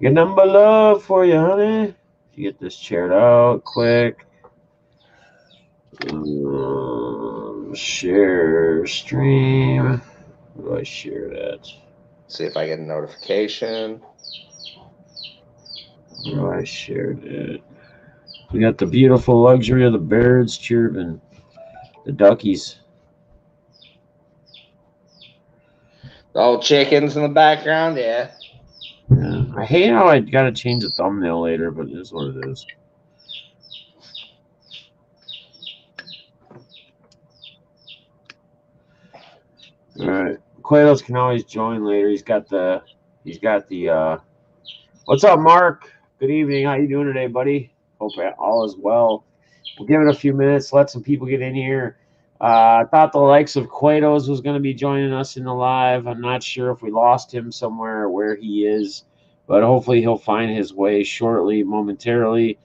Get number love for you, honey. You get this chaired out quick. Share stream. Where do I share that? See if I get a notification. Where do I share that? We got the beautiful luxury of the birds chirping, the duckies. The old chickens in the background, yeah. Yeah. I hate how I gotta change the thumbnail later, but it is what it is. All right. Quatos can always join later. He's got the what's up, Mark? Good evening. How you doing today, buddy? Hope all is well. We'll give it a few minutes, let some people get in here. I thought the likes of Quatos was going to be joining us in the live. I'm not sure if we lost him somewhere or where he is, but hopefully he'll find his way shortly, momentarily.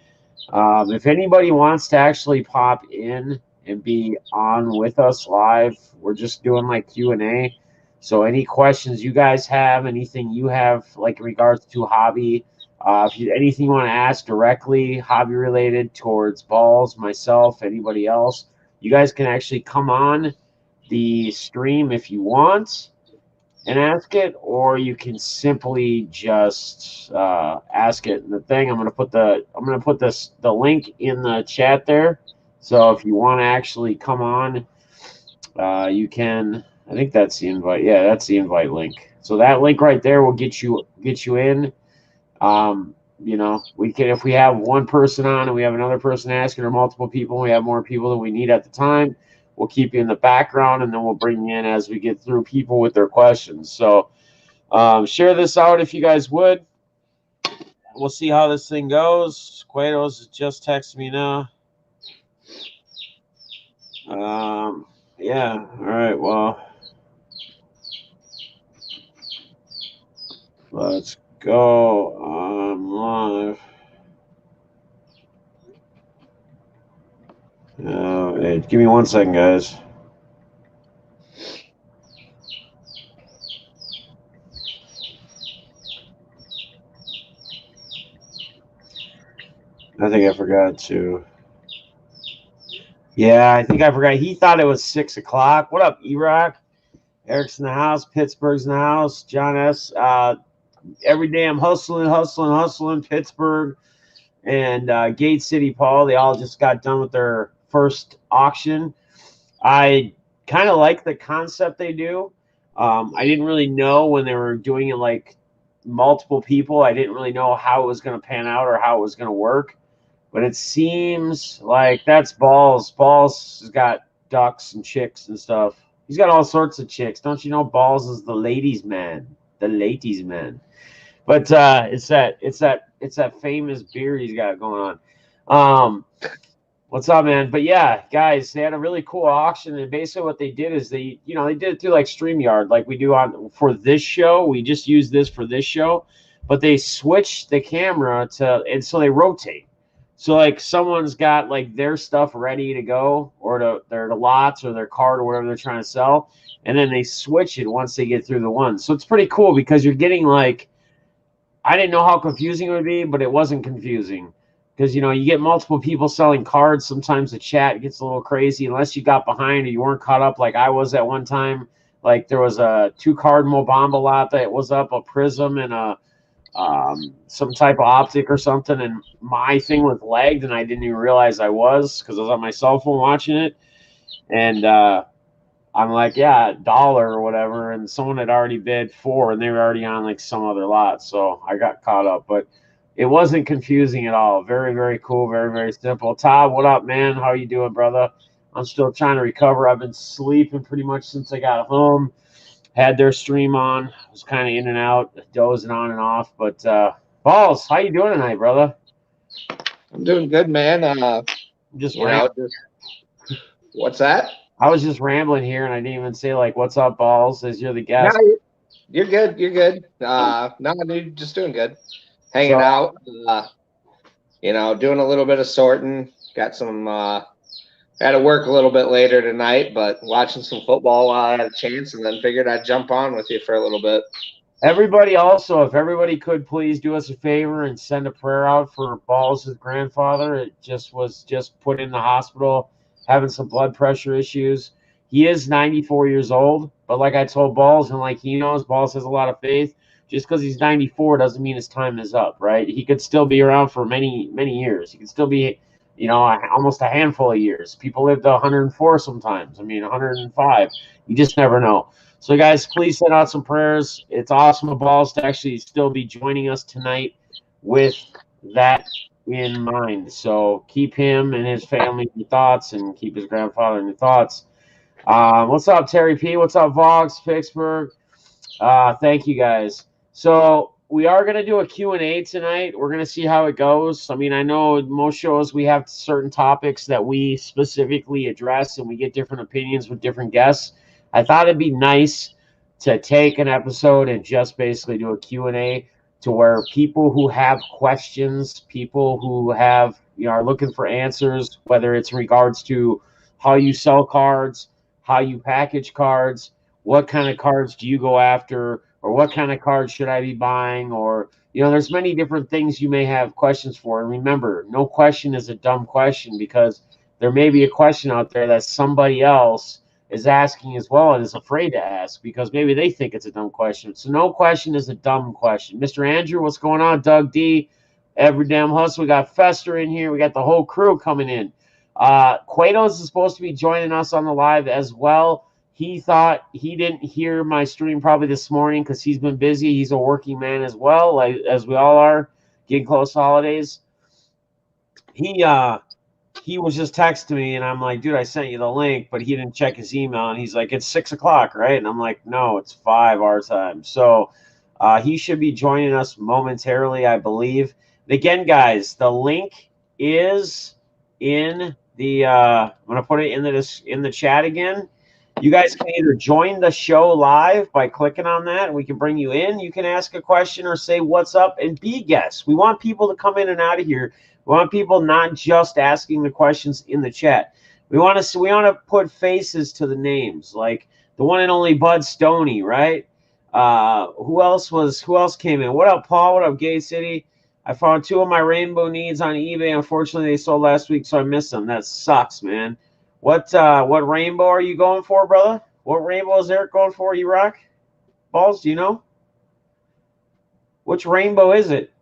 If anybody wants to actually pop in and be on with us live, we're just doing like Q&A. So any questions you guys have, anything you have like in regards to hobby, if you anything you want to ask directly, hobby related towards balls, myself, anybody else, you guys can actually come on the stream if you want and ask it, or you can simply just ask it. And the thing I'm gonna put the link in the chat there. So if you want to actually come on, you can. I think that's the invite. Yeah, that's the invite link. So that link right there will get you in. We can if we have one person on and we have another person asking, or multiple people, and we have more people than we need at the time. We'll keep you in the background, and then we'll bring you in as we get through people with their questions. So share this out if you guys would. We'll see how this thing goes. Quatos just texted me now. Yeah. All right. Well, let's go. I'm live. Hey, give me 1 second, guys. I think I forgot to. Yeah, I think I forgot. He thought it was 6 o'clock. What up, E-Rock? Eric's in the house. Pittsburgh's in the house. John S. Every day I'm hustling. Pittsburgh and Gate City Paul. They all just got done with their first auction. I kind of like the concept they do. I didn't really know when they were doing it like multiple people. I didn't really know how it was going to pan out or how it was going to work. But it seems like that's Balls. Balls has got ducks and chicks and stuff. He's got all sorts of chicks. Don't you know Balls is the ladies' man? The ladies' man. But it's that famous beer he's got going on. What's up, man? But yeah, guys, they had a really cool auction, and basically what they did is they did it through like StreamYard, like we do on for this show. We just use this for this show, but they switched the camera to, and so they rotate. So like someone's got like their stuff ready to go, or their lots or their card or whatever they're trying to sell, and then they switch it once they get through the ones. So it's pretty cool because you're getting like, I didn't know how confusing it would be, but it wasn't confusing because you get multiple people selling cards. Sometimes the chat gets a little crazy unless you got behind or you weren't caught up like I was at one time. Like there was a 2 card Mobamba lot that was up, a Prism and a some type of optic or something, and my thing was lagged and I didn't even realize I was because I was on my cell phone watching it, and I'm like, yeah, $1 or whatever, and someone had already bid 4, and they were already on like some other lot, so I got caught up. But it wasn't confusing at all. Very, very cool. Very, very simple. Todd, what up, man? How you doing, brother? I'm still trying to recover. I've been sleeping pretty much since I got home. Had their stream on. Was kind of in and out, dozing on and off. But Balls, how you doing tonight, brother? I'm doing good, man. Just You know, just what's that? I was just rambling here, and I didn't even say like, "What's up, Balls?" As you're the No, guest. you're good. You're good. No, dude, just doing good. Hanging So out. Doing a little bit of sorting. Got some. Had to work a little bit later tonight, but watching some football while I had a chance, and then figured I'd jump on with you for a little bit. Everybody also, if everybody could please do us a favor and send a prayer out for Balls' grandfather. It just put in the hospital having some blood pressure issues. He is 94 years old, but like I told Balls and like he knows, Balls has a lot of faith. Just because he's 94 doesn't mean his time is up, right? He could still be around for many, many years. He could still be, almost a handful of years. People live to 104 sometimes. I mean, 105. You just never know. So, guys, please send out some prayers. It's awesome of Balls to actually still be joining us tonight with that in mind. So, keep him and his family in your thoughts and keep his grandfather in your thoughts. What's up, Terry P? What's up, Vox, Pittsburgh? Thank you, guys. So, we are going to do a Q&A tonight. We're going to see how it goes. I mean, I know most shows we have certain topics that we specifically address and we get different opinions with different guests. I thought it'd be nice to take an episode and just basically do a Q&A to where people who have questions, people who have, are looking for answers, whether it's in regards to how you sell cards, how you package cards, what kind of cards do you go after, or what kind of cards should I be buying, or there's many different things you may have questions for. And remember, no question is a dumb question, because there may be a question out there that somebody else is asking as well and is afraid to ask because maybe they think it's a dumb question. So no question is a dumb question. Mr. Andrew, what's going on? Doug D, every damn hustle. We got Fester in here. We got the whole crew coming in. Quados is supposed to be joining us on the live as well. He thought he didn't hear my stream probably this morning because he's been busy. He's a working man as well, like as we all are, getting close to holidays. He was just texting me, and I'm like, dude, I sent you the link, but he didn't check his email, and he's like, it's 6:00, right? And I'm like, no, it's 5 our time. So he should be joining us momentarily, I believe. And again, guys, the link is in the. I'm gonna put it in the chat again. You guys can either join the show live by clicking on that, and we can bring you in. You can ask a question or say what's up and be guests. We want people to come in and out of here. We want people not just asking the questions in the chat. We want to put faces to the names, like the one and only Bud Stoney, right? Who else came in? What up, Paul? What up, Gay City? I found 2 of my rainbow needs on eBay. Unfortunately, they sold last week, so I missed them. That sucks, man. What rainbow are you going for, brother? What rainbow is Eric going for? You rock? Balls, do you know? Which rainbow is it?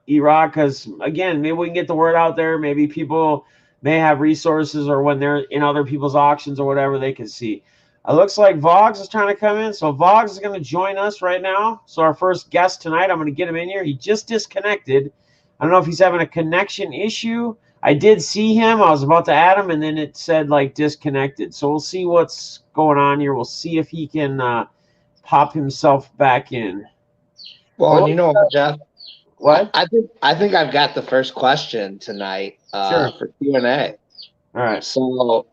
Iraq, because again, maybe we can get the word out there. Maybe people may have resources, or when they're in other people's auctions or whatever, they can see. It looks like Vogs is trying to come in, so Vogs is going to join us right now. So our first guest tonight, I'm going to get him in here. He just disconnected. I don't know if he's having a connection issue. I did see him. I was about to add him, and then it said like disconnected. So we'll see what's going on here. We'll see if he can pop himself back in. Well, you know, Jeff. What? I think I've got the first question tonight Sure. for Q&A. All right. So,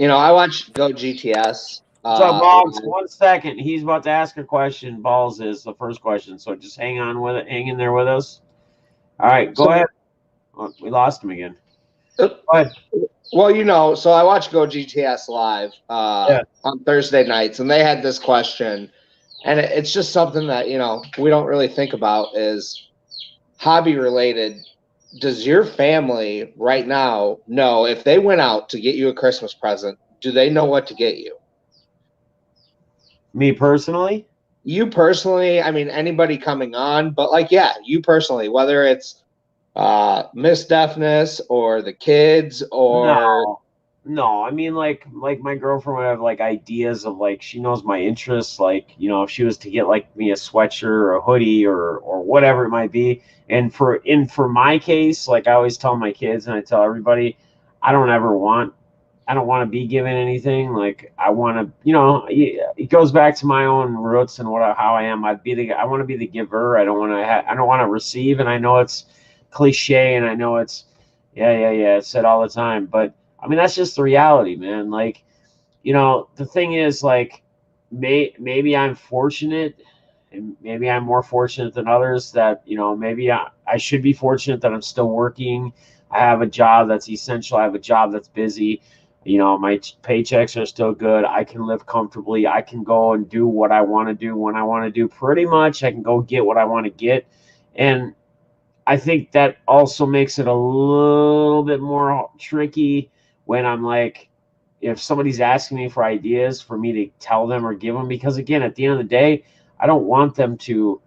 I watched Go GTS. So, Boggs, 1 second. He's about to ask a question. Balls is the first question. So just hang on with it. Hang in there with us. All right. Go ahead. Oh, we lost him again. Go ahead. Well, so I watched Go GTS live on Thursday nights, and they had this question. And it's just something that, we don't really think about is hobby related. Does your family right now know if they went out to get you a Christmas present, do they know what to get you? Me personally? You personally, I mean, anybody coming on, but you personally, whether it's Miss Deafness or the kids or No, I mean like my girlfriend would have like ideas of like she knows my interests, like if she was to get like me a sweatshirt or a hoodie or whatever it might be. And for my case, like I always tell my kids and I tell everybody, I don't want to be given anything. Like I want to, it goes back to my own roots and how I am. I want to be the giver. I don't want to receive. And I know it's cliche and I know it's it's said all the time, but I mean, that's just the reality, man. Like, the thing is, like, maybe I'm fortunate, and maybe I'm more fortunate than others that, maybe I should be fortunate that I'm still working. I have a job that's essential. I have a job that's busy. My paychecks are still good. I can live comfortably. I can go and do what I want to do when I want to do. Pretty much, I can go get what I want to get, and I think that also makes it a little bit more tricky when I'm like, if somebody's asking me for ideas for me to tell them or give them, because again, at the end of the day, I don't want them to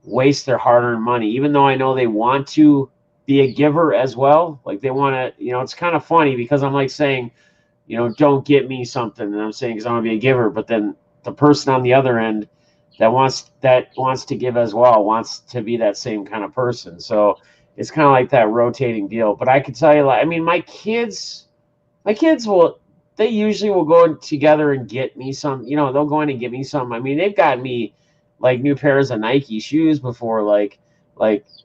waste their hard-earned money, even though I know they want to be a giver as well. Like they want to, it's kind of funny because I'm like saying, don't get me something, and I'm saying because I want to be a giver, but then the person on the other end that wants to give as well wants to be that same kind of person. So it's kind of like that rotating deal. But I can tell you, like, I mean, my kids will. They usually will go together and get me some. They'll go in and get me some. I mean, they've got me like new pairs of Nike shoes before, like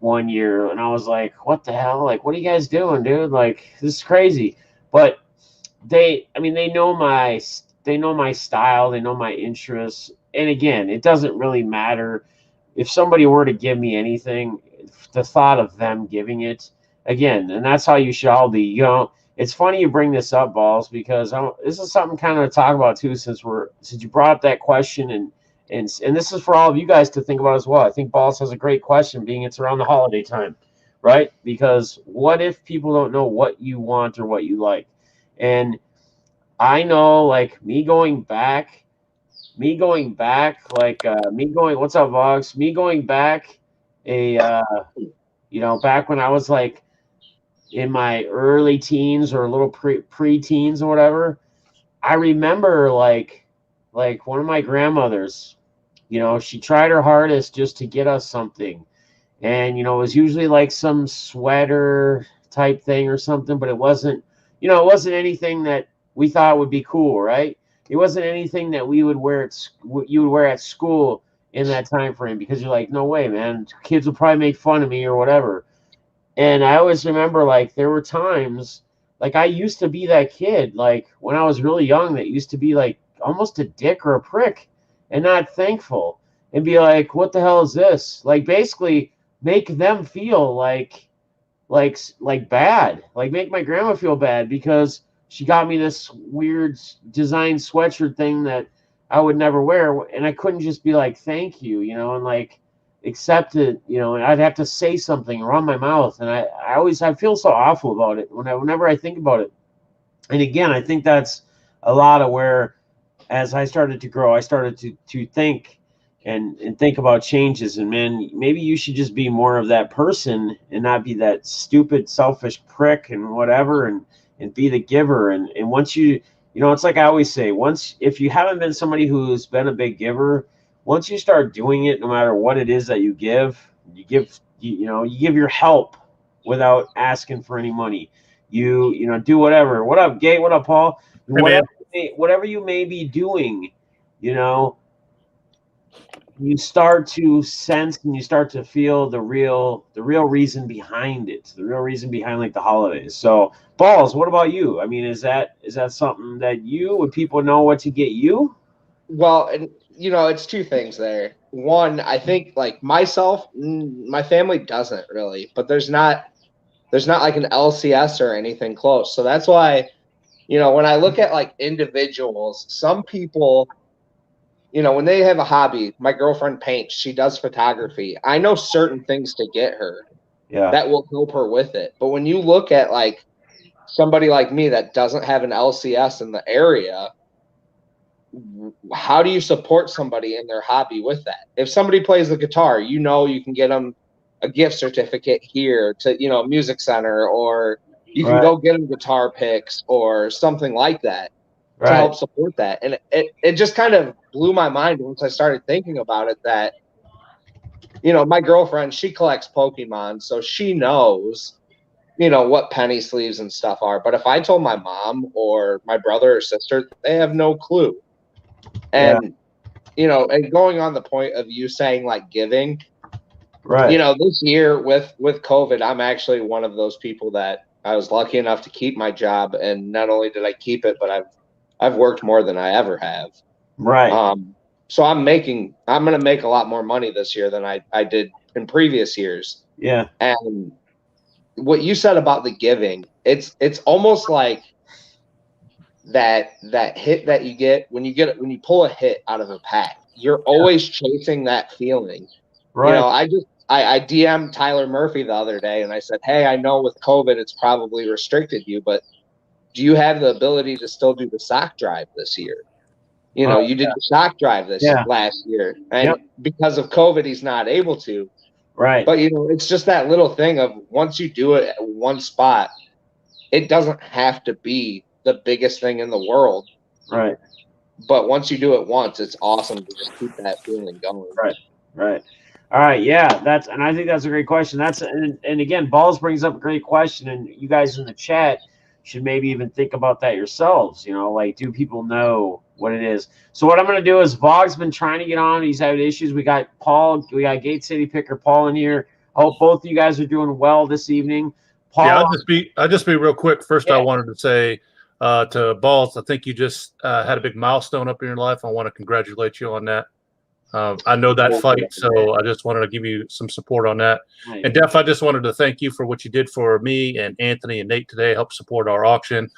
one year, and I was like, "What the hell? Like, what are you guys doing, dude? Like, this is crazy." But I mean, they know my style, they know my interests, and again, it doesn't really matter if somebody were to give me anything. The thought of them giving it again, and that's how you should all be. It's funny you bring this up, balls, because this is something kind of to talk about too, since you brought up that question, and this is for all of you guys to think about as well. I think balls has a great question, being it's around the holiday time, right? Because what if people don't know what you want or what you like? And I know, like what's up, Vox? Me going back a, back when I was like in my early teens or a little pre-teens or whatever. I remember like one of my grandmothers, she tried her hardest just to get us something, and it was usually like some sweater type thing or something, but it wasn't anything that we thought would be cool, right? It wasn't anything that we would wear you would wear at school in that time frame, because you're like, no way, man, kids will probably make fun of me or whatever. And I always remember, like, there were times, like, I used to be that kid, like when I was really young, that used to be like almost a dick or a prick and not thankful, and be like, what the hell is this? Like, basically make them feel like bad, like make my grandma feel bad because she got me this weird design sweatshirt thing that I would never wear, and I couldn't just be like thank you, and like accept it, and I'd have to say something or run my mouth, and I feel so awful about it whenever I think about it. And again, I think that's a lot of where, as I started to grow, I started to think and think about changes. And man, maybe you should just be more of that person and not be that stupid, selfish prick and whatever, and be the giver. And once it's like I always say, once if you haven't been somebody who's been a big giver, once you start doing it, no matter what it is that you give your help without asking for any money. Do whatever. What up, Gate? What up, Paul? Hey, man. Whatever you may be doing, you know, you start to sense and you start to feel the real reason behind it, the real reason behind like the holidays. So, balls, what about you? I mean, is that something that would people know what to get you? Well, and it's two things there. One, I think like myself, my family doesn't really, but there's not like an LCS or anything close. So that's why, when I look at like individuals, some people, when they have a hobby, my girlfriend paints, she does photography. I know certain things to get her Yeah. that will help her with it. But when you look at like somebody like me that doesn't have an LCS in the area, how do you support somebody in their hobby with that? If somebody plays the guitar, you can get them a gift certificate here to, music center, or you can Right. go get them guitar picks or something like that to Right. help support that. And it just kind of blew my mind once I started thinking about it that, my girlfriend, she collects Pokemon, so she knows, what penny sleeves and stuff are. But if I told my mom or my brother or sister, they have no clue. Yeah. And and going on the point of you saying like giving, Right. this year with COVID, I'm actually one of those people that I was lucky enough to keep my job, and not only did I keep it, but I've worked more than I ever have. Right. So I'm going to make a lot more money this year than I did in previous years. Yeah. And what you said about the giving, it's almost like that hit that you get when you pull a hit out of a pack. You're always chasing that feeling. Right. You know, I DM'd Tyler Murphy the other day and I said, hey, I know with COVID it's probably restricted you, but do you have the ability to still do the sock drive this year? You know, you did the sock drive last year, and because of COVID, he's not able to. Right. But, you know, it's just that little thing of once you do it at one spot, it doesn't have to be the biggest thing in the world. Right. But once you do it once, it's awesome to just keep that feeling going. Right. Right. All right. Yeah. And I think that's a great question. And again, Balls brings up a great question, and you guys in the chat should maybe even think about that yourselves. You know, like, do people know what it is? So what I'm going to do is Vog's been trying to get on. He's having issues. We got Paul. We got Gate City Picker Paul in here. I hope both of you guys are doing well this evening. Paul, yeah, I'll just be real quick. First, I wanted to say to Balls, I think you just had a big milestone up in your life. I want to congratulate you on that. I know that fight, so I just wanted to give you some support on that. And Def, I just wanted to thank you for what you did for me and Anthony and Nate today. Help support our auction.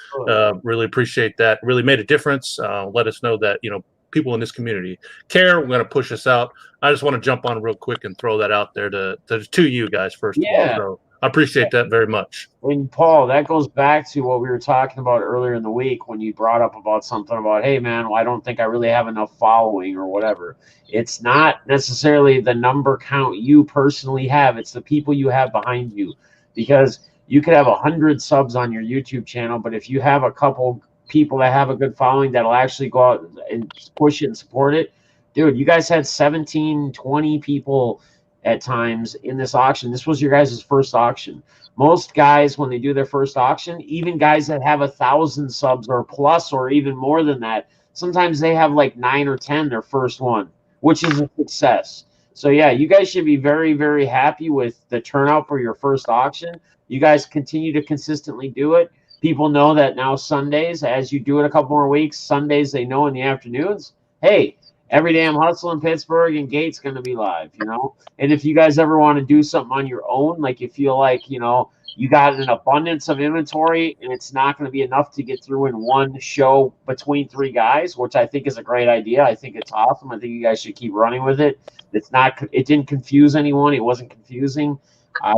Really appreciate that. Really made a difference. Let us know that, you know, people in this community care. We're going to push this out. I just want to jump on real quick and throw that out there to you guys first of all. So I appreciate that very much. And Paul, that goes back to what we were talking about earlier in the week when you brought up about something about, hey man, well, I don't think I really have enough following or whatever. It's not necessarily the number count you personally have. It's the people you have behind you, because you could have 100 subs on your YouTube channel, but if you have a couple people that have a good following that'll actually go out and push it and support it, dude, you guys had 17, 20 people at times in this auction. This was your guys' first auction. Most guys, when they do their first auction, even guys that have 1,000 subs or plus or even more than that, sometimes they have like 9 or 10 their first one, which is a success. So yeah, you guys should be very, very happy with the turnout for your first auction. You guys continue to consistently do it. People know that now Sundays, as you do it a couple more weeks, Sundays they know in the afternoons, hey, Every Damn Hustle in Pittsburgh and Gate's going to be live, you know? And if you guys ever want to do something on your own, like you feel like, you know, you got an abundance of inventory and it's not going to be enough to get through in one show between 3 guys, which I think is a great idea. I think it's awesome. I think you guys should keep running with it. It didn't confuse anyone. It wasn't confusing. I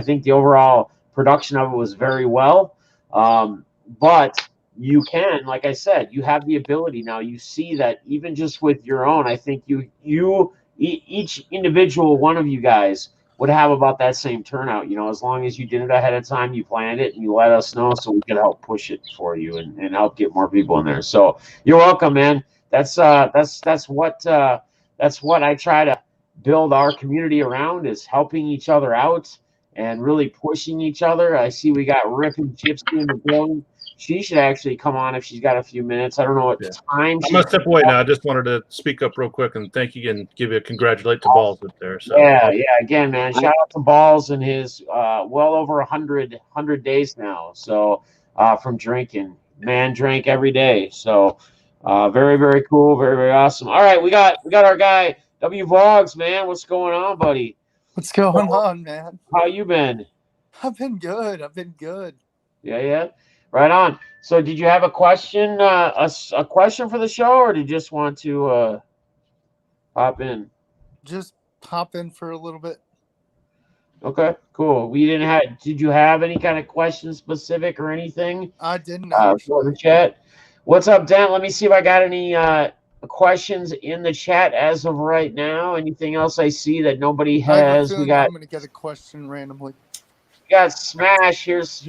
think the overall production of it was very well. But you can, like I said, you have the ability now. You see that even just with your own, I think each individual one of you guys would have about that same turnout, you know, as long as you did it ahead of time, you planned it and you let us know so we can help push it for you and help get more people in there. So you're welcome, man. That's what I try to build our community around, is helping each other out and really pushing each other. I see we got Rip and Gypsy in the building. She should actually come on if she's got a few minutes. I don't know what time. I'm going to step away now. I just wanted to speak up real quick and thank you and give you a congratulate to Balls up there. So yeah. Again, man, shout out to Balls and his well over 100 days now. So from drinking, man, drank every day. So very, very cool, very, very awesome. All right, we got our guy W Vlogs, man. What's going on, buddy? What's going on, man? How you been? I've been good. Yeah. Right on. So did you have a question, a question for the show, or did you just want to pop in? Just pop in for a little bit. Okay, cool. Did you have any kind of question specific or anything? I didn't for the chat. What's up, Dan? Let me see if I got any questions in the chat as of right now. Anything else I see that nobody has? I'm going to get a question randomly. We got Smash. Here's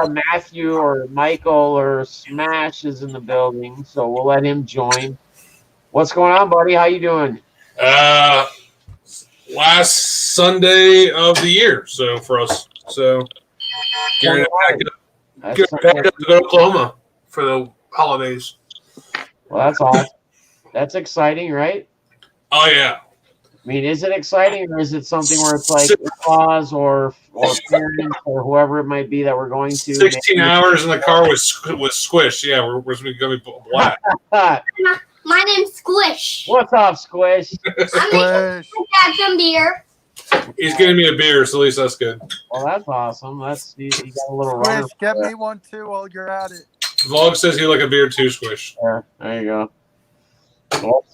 Matthew or Michael or Smash is in the building, so we'll let him join. What's going on, buddy? How you doing? Last Sunday of the year, so for us, getting back up to Oklahoma for the holidays. Well, that's awesome. That's exciting, right? Oh yeah. I mean, is it exciting, or is it something where it's like in-laws or parents or whoever it might be that we're going to? 16 hours in the car with Squish. Yeah, we're going to be black. My name's Squish. What's up, Squish? I'm making Dad some beer. He's getting me a beer, so at least that's good. Well, that's awesome. You got a little Squish, runner. get me one too while you're at it. Vlog says you like a beer too, Squish. Yeah, there you go.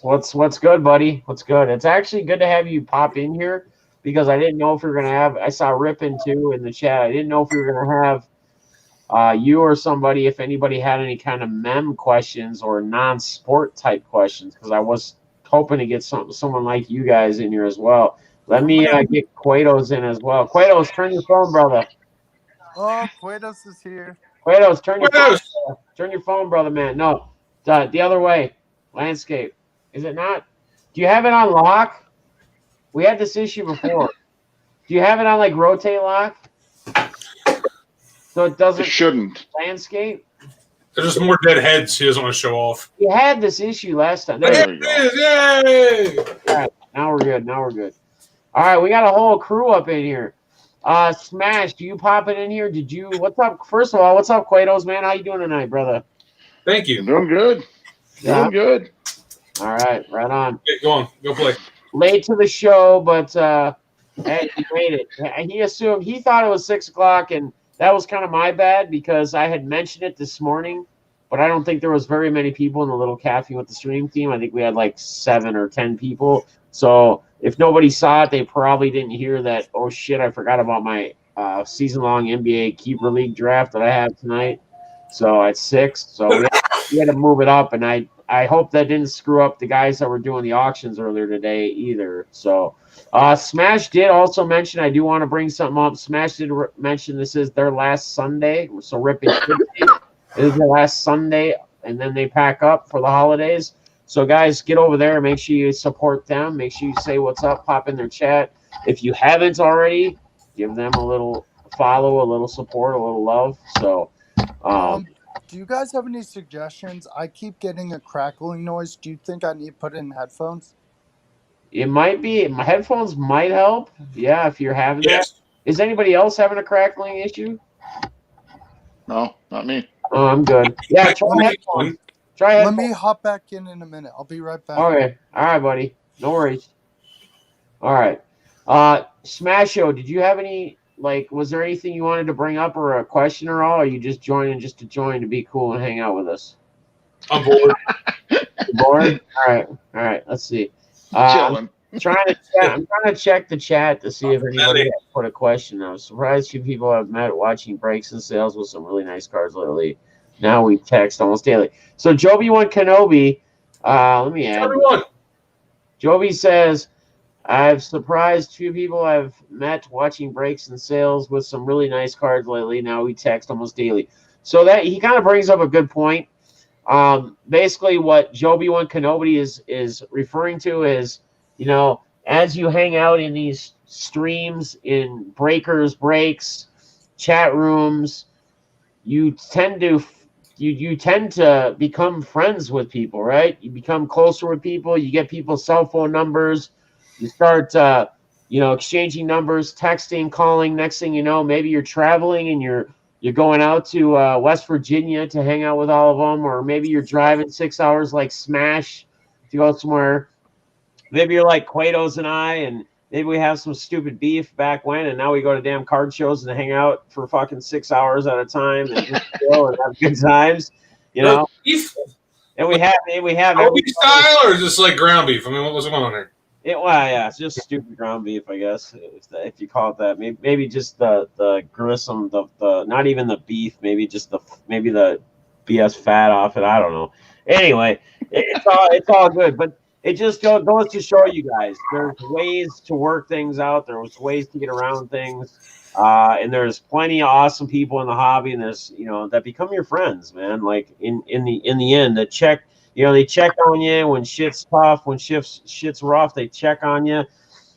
What's good, buddy? What's good? It's actually good to have you pop in here because I didn't know if we were gonna have. I saw Rippin too in the chat. I didn't know if we were gonna have you or somebody, if anybody had any kind of mem questions or non-sport type questions, because I was hoping to get someone like you guys in here as well. Let me get Quados in as well. Quados, turn your phone, brother. Oh, Quados is here. Quados, turn your phone. Quados! Turn your phone, brother, man. No, the other way. Landscape. Is it not? Do you have it on lock? We had this issue before. Do you have it on like rotate lock? So it It doesn't shouldn't. landscape? There's just more dead heads he doesn't want to show off. You had this issue last time. There we go. Yay! All right, now we're good. Now we're good. All right, we got a whole crew up in here. Smash, do you pop it in here? Did you? What's up? First of all, what's up, Quados, man? How you doing tonight, brother? Thank You're you. doing good. Yeah. Doing good. All right, right on. Okay, go on. Go play. Late to the show, but hey, he made it. He thought it was 6 o'clock, and that was kind of my bad because I had mentioned it this morning, but I don't think there was very many people in the little cafe with the stream team. I think we had like 7 or 10 people. So if nobody saw it, they probably didn't hear that. Oh shit! I forgot about my season-long NBA Keeper League draft that I have tonight. So at 6, so we had to move it up, and I hope that didn't screw up the guys that were doing the auctions earlier today either. So Smash did also mention, I do want to bring something up. Smash did mention this is their last Sunday. So Ripping is their last Sunday, and then they pack up for the holidays. So guys, get over there. Make sure you support them. Make sure you say what's up. Pop in their chat. If you haven't already, give them a little follow, a little support, a little love. So Do you guys have any suggestions? I keep getting a crackling noise. Do you think I need to put in headphones? it might be. My headphones might help. Yeah, if you're having that. Yes. Is anybody else having a crackling issue? No, not me. Oh, I'm good. Yeah, try headphones. Try Let headphones. me hop back in a minute. I'll be right back. Okay. All right, buddy. No worries. All right. Smasho, did you have any, like, was there anything you wanted to bring up or a question or all? Or are you just joining just to join to be cool and hang out with us? I'm bored. You bored? All right. Let's see. Chilling. I'm trying to check the chat to see if anybody has put a question. I was surprised few people I've met watching breaks and sales with some really nice cards lately. Now we text almost daily. So Joby One Kenobi, let me add. Everyone. Joby says, I've surprised few people I've met watching breaks and sales with some really nice cards lately. Now we text almost daily. So that he kind of brings up a good point. Basically what Joby One Kenobi is referring to is, you know, as you hang out in these streams, in breaks, chat rooms, you tend to become friends with people, right? You become closer with people. You get people's cell phone numbers. You start, exchanging numbers, texting, calling. Next thing you know, maybe you're traveling and you're going out to West Virginia to hang out with all of them, or maybe you're driving 6 hours like Smash to go somewhere. Maybe you're like Quados and I, and maybe we have some stupid beef back when, and now we go to damn card shows and hang out for fucking 6 hours at a time and just chill and have good times, you know. Beef? And we have Kobe style or just like ground beef? I mean, what's going on here? It's just stupid ground beef, I guess, if you call it that. Maybe just the grissom, the not even the beef, maybe the BS fat off it. I don't know. Anyway, it's all good, but it just goes to show you guys there's ways to work things out. There's ways to get around things, and there's plenty of awesome people in the hobby, and there's that become your friends, man. Like in the end, that check. They check on you when shit's tough, when shit's rough. They check on you.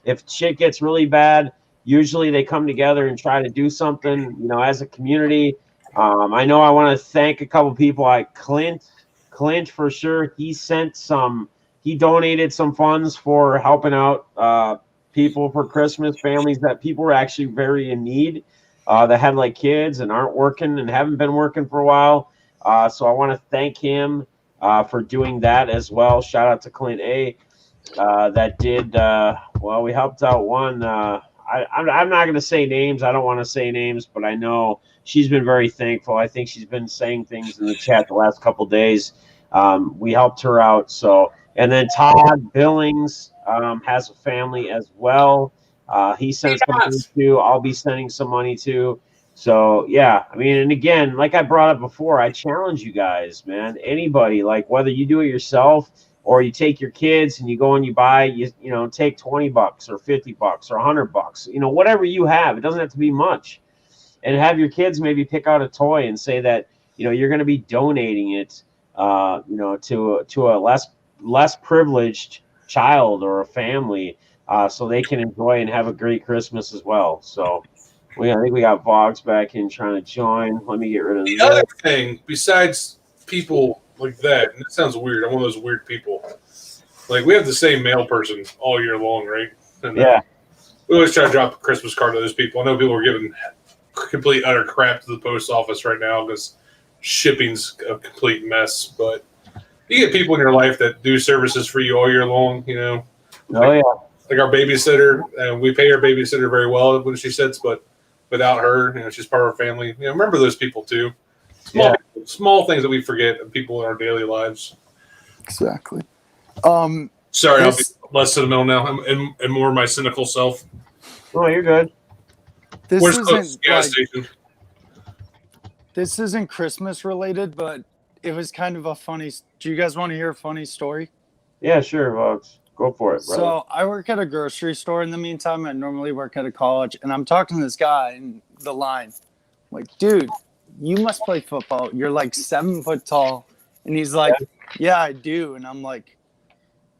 If shit gets really bad, usually they come together and try to do something, as a community. I know I want to thank a couple people. Clint for sure. He donated some funds for helping out people for Christmas, families that people were actually very in need, that had like kids and aren't working and haven't been working for a while. So I want to thank him for doing that as well. Shout out to Clint A. That did we helped out one. I'm not going to say names. I don't want to say names, but I know she's been very thankful. I think she's been saying things in the chat the last couple of days. We helped her out. So, and then Todd Billings has a family as well. He sent some money too. I'll be sending some money too. So yeah, I mean, and again, like I brought up before, I challenge you guys, man. Anybody, like whether you do it yourself or you take your kids and you go and you buy, you know, take $20 or $50 or $100, you know, whatever you have. It doesn't have to be much, and have your kids maybe pick out a toy and say that, you know, you're going to be donating it, you know, to a less privileged child or a family, so they can enjoy and have a great Christmas as well. So. I think we got Vox back in trying to join. Let me get rid of The that. other thing, besides people like that, and it sounds weird, I'm one of those weird people. Like, we have the same mail person all year long, right? And, Yeah. We always try to drop a Christmas card to those people. I know people are giving complete utter crap to the post office right now because shipping's a complete mess. But you get people in your life that do services for you all year long, you know. Oh, yeah. Like our babysitter, and we pay our babysitter very well when she sits, but without her, you know, she's part of our family. You know, remember those people too. Small things that we forget of people in our daily lives. Exactly. Sorry, I'll be less sentimental now and more my cynical self. Oh, you're good. Where's the gas station? This isn't Christmas related, but it was kind of a funny. Do you guys want to hear a funny story? Yeah, sure, Vox. Go for it, brother. So I work at a grocery store in the meantime. I normally work at a college, and I'm talking to this guy in the line. I'm like, dude, you must play football. You're like 7 foot tall. And he's like, yeah, I do. And I'm like,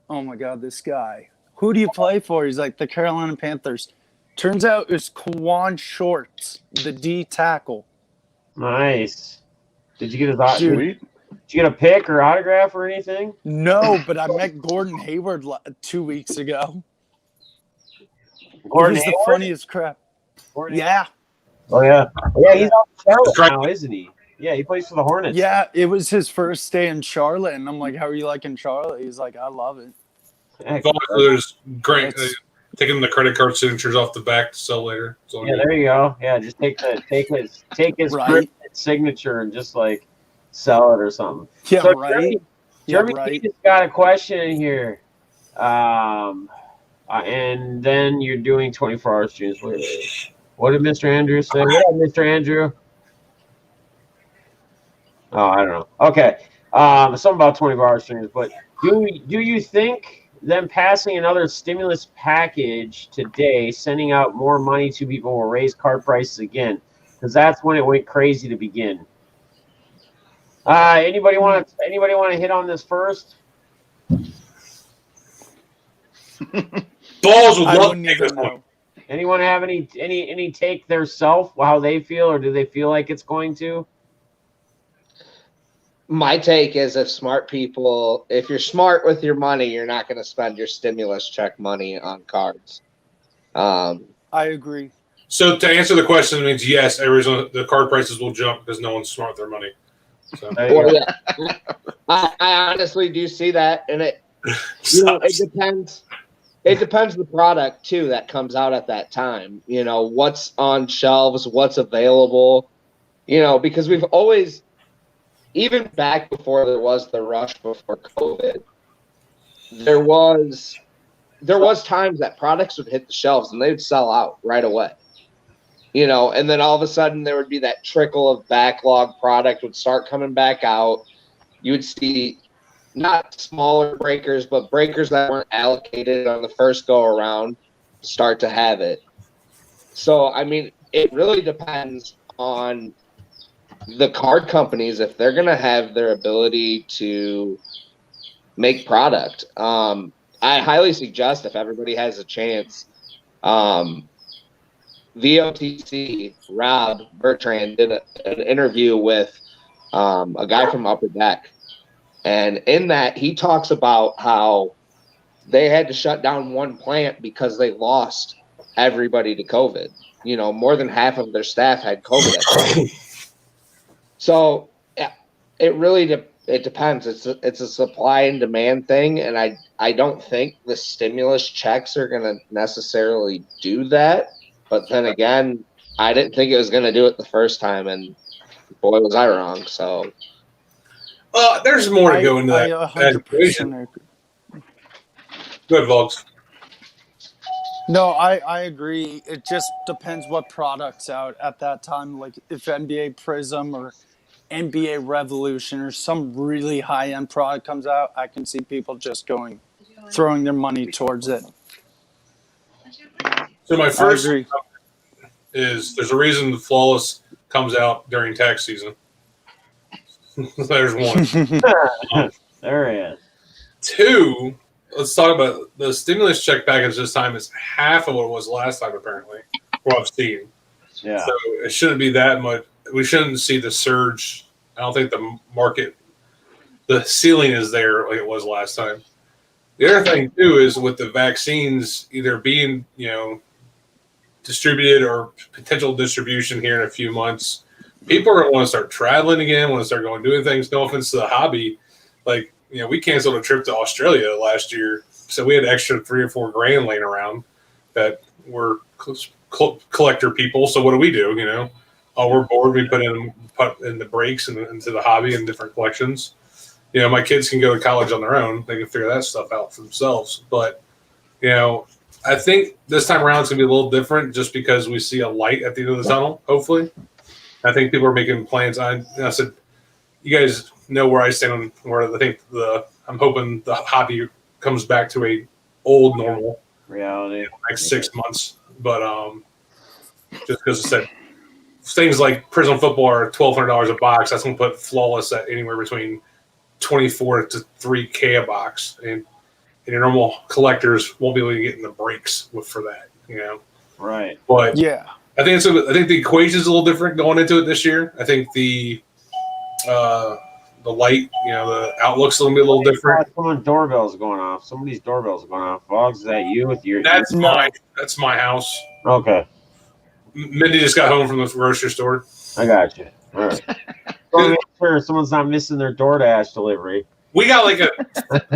oh my God, this guy. Who do you play for? He's like, the Carolina Panthers. Turns out it's Kwan Shorts, the D tackle. Nice. Did you get Dude, did you get a pick or autograph or anything? No, but I met Gordon Hayward 2 weeks ago. Gordon It was Hayward? the funniest crap. Yeah. Oh, yeah. Yeah, he's out in Charlotte now, isn't he? Yeah, he plays for the Hornets. Yeah, it was his first day in Charlotte, and I'm like, how are you liking Charlotte? He's like, I love it. There's great. Taking the credit card signatures off the back to sell later. Yeah, there you go. Yeah, just take his Right. signature and just like sell it or something. Yeah, So right. Jeremy Yeah, right. just got a question in here. And then you're doing 24-hour streams. What did Mr. Andrew say? What up, Mr. Andrew? Oh, I don't know. Okay. Something about 24-hour streams. But do you think them passing another stimulus package today, sending out more money to people, will raise car prices again? Because that's when it went crazy to begin. Anybody want to hit on this first? Balls would I love wouldn't to take even this one. know. Anyone have any take their self, how they feel, or do they feel like it's going to? My take is if you're smart with your money, you're not going to spend your stimulus check money on cards. I agree. So to answer the question, it means yes, the card prices will jump because no one's smart with their money. So. Well, yeah. I honestly do see that, and it depends. It depends the product too that comes out at that time. You know, what's on shelves, what's available. You know, because we've always, even back before there was the rush before COVID, there was times that products would hit the shelves and they would sell out right away. You know, and then all of a sudden there would be that trickle of backlog product would start coming back out. You would see not smaller breakers, but breakers that weren't allocated on the first go around start to have it. So, I mean, it really depends on the card companies if they're going to have their ability to make product. I highly suggest if everybody has a chance, VOTC, Rob Bertrand did an interview with a guy from Upper Deck. And in that, he talks about how they had to shut down one plant because they lost everybody to COVID. You know, more than half of their staff had COVID. So it really it depends. It's a supply and demand thing, and I don't think the stimulus checks are going to necessarily do that. But then again, I didn't think it was going to do it the first time, and boy, was I wrong. So there's more to go into I that equation. 100% agree. Good, Vogs. No, I agree. It just depends what product's out at that time. Like if NBA Prism or NBA Revolution or some really high end product comes out, I can see people just throwing their money towards it. So my I first agree. is there's a reason the Flawless comes out during tax season. There's one. There he is. Two, let's talk about the stimulus check package this time is half of what it was last time, apparently, what I've seen. Yeah. So it shouldn't be that much. We shouldn't see the surge. I don't think the ceiling is there like it was last time. The other thing, too, is with the vaccines either being, distributed or potential distribution here in a few months, people are going to want to start traveling again, want to start doing things. No offense to the hobby. Like, we canceled a trip to Australia last year, so we had extra $3 or $4 grand laying around that were collector people. So what do we do? Oh, we're bored. We put in the breaks and into the hobby and different collections. My kids can go to college on their own. They can figure that stuff out for themselves. But, I think this time around it's going to be a little different just because we see a light at the end of the tunnel, hopefully. I think people are making plans. I said, you guys know where I stand on where I think I'm hoping the hobby comes back to a old normal reality in the next 6 months. But just because I said things like Prism Football are $1,200 a box, that's going to put Flawless at anywhere between $24 to $3K a box, and your normal collectors won't be able to get in the breaks for that. Right. But Yeah. I think the equation is a little different going into it this year. I think the light, the outlook's going to be a little different. Someone's doorbell's going off. Somebody's doorbell's going off. Boggs, is that you with your? That's mine. That's my house. Okay. Mindy just got home from the grocery store. I got you. All right. So make sure someone's not missing their DoorDash delivery. We got like a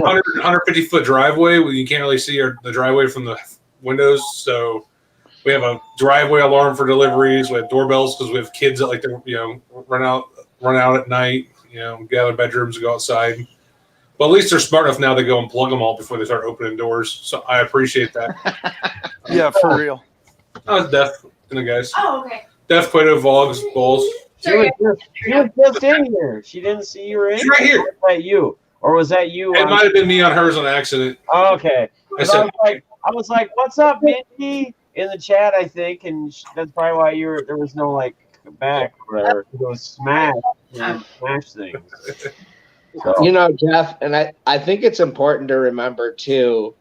150 foot driveway where you can't really see the driveway from the windows. So we have a driveway alarm for deliveries. We have doorbells because we have kids that like to run out at night. Get out of their bedrooms and go outside. But at least they're smart enough now to go and plug them all before they start opening doors. So I appreciate that. Yeah, for real. I was deaf in the guys. Oh, okay. Deaf, Plato, Vogs, Balls. She was just in here. She didn't see you were in. She's right here. Or was that you? Or was that you? It might have been me on hers on accident. Oh, okay. I was like, "What's up, Mindy?" in the chat, I think, and that's probably why there was no back or whatever. It was smash things. So. Jeff, and I think it's important to remember too.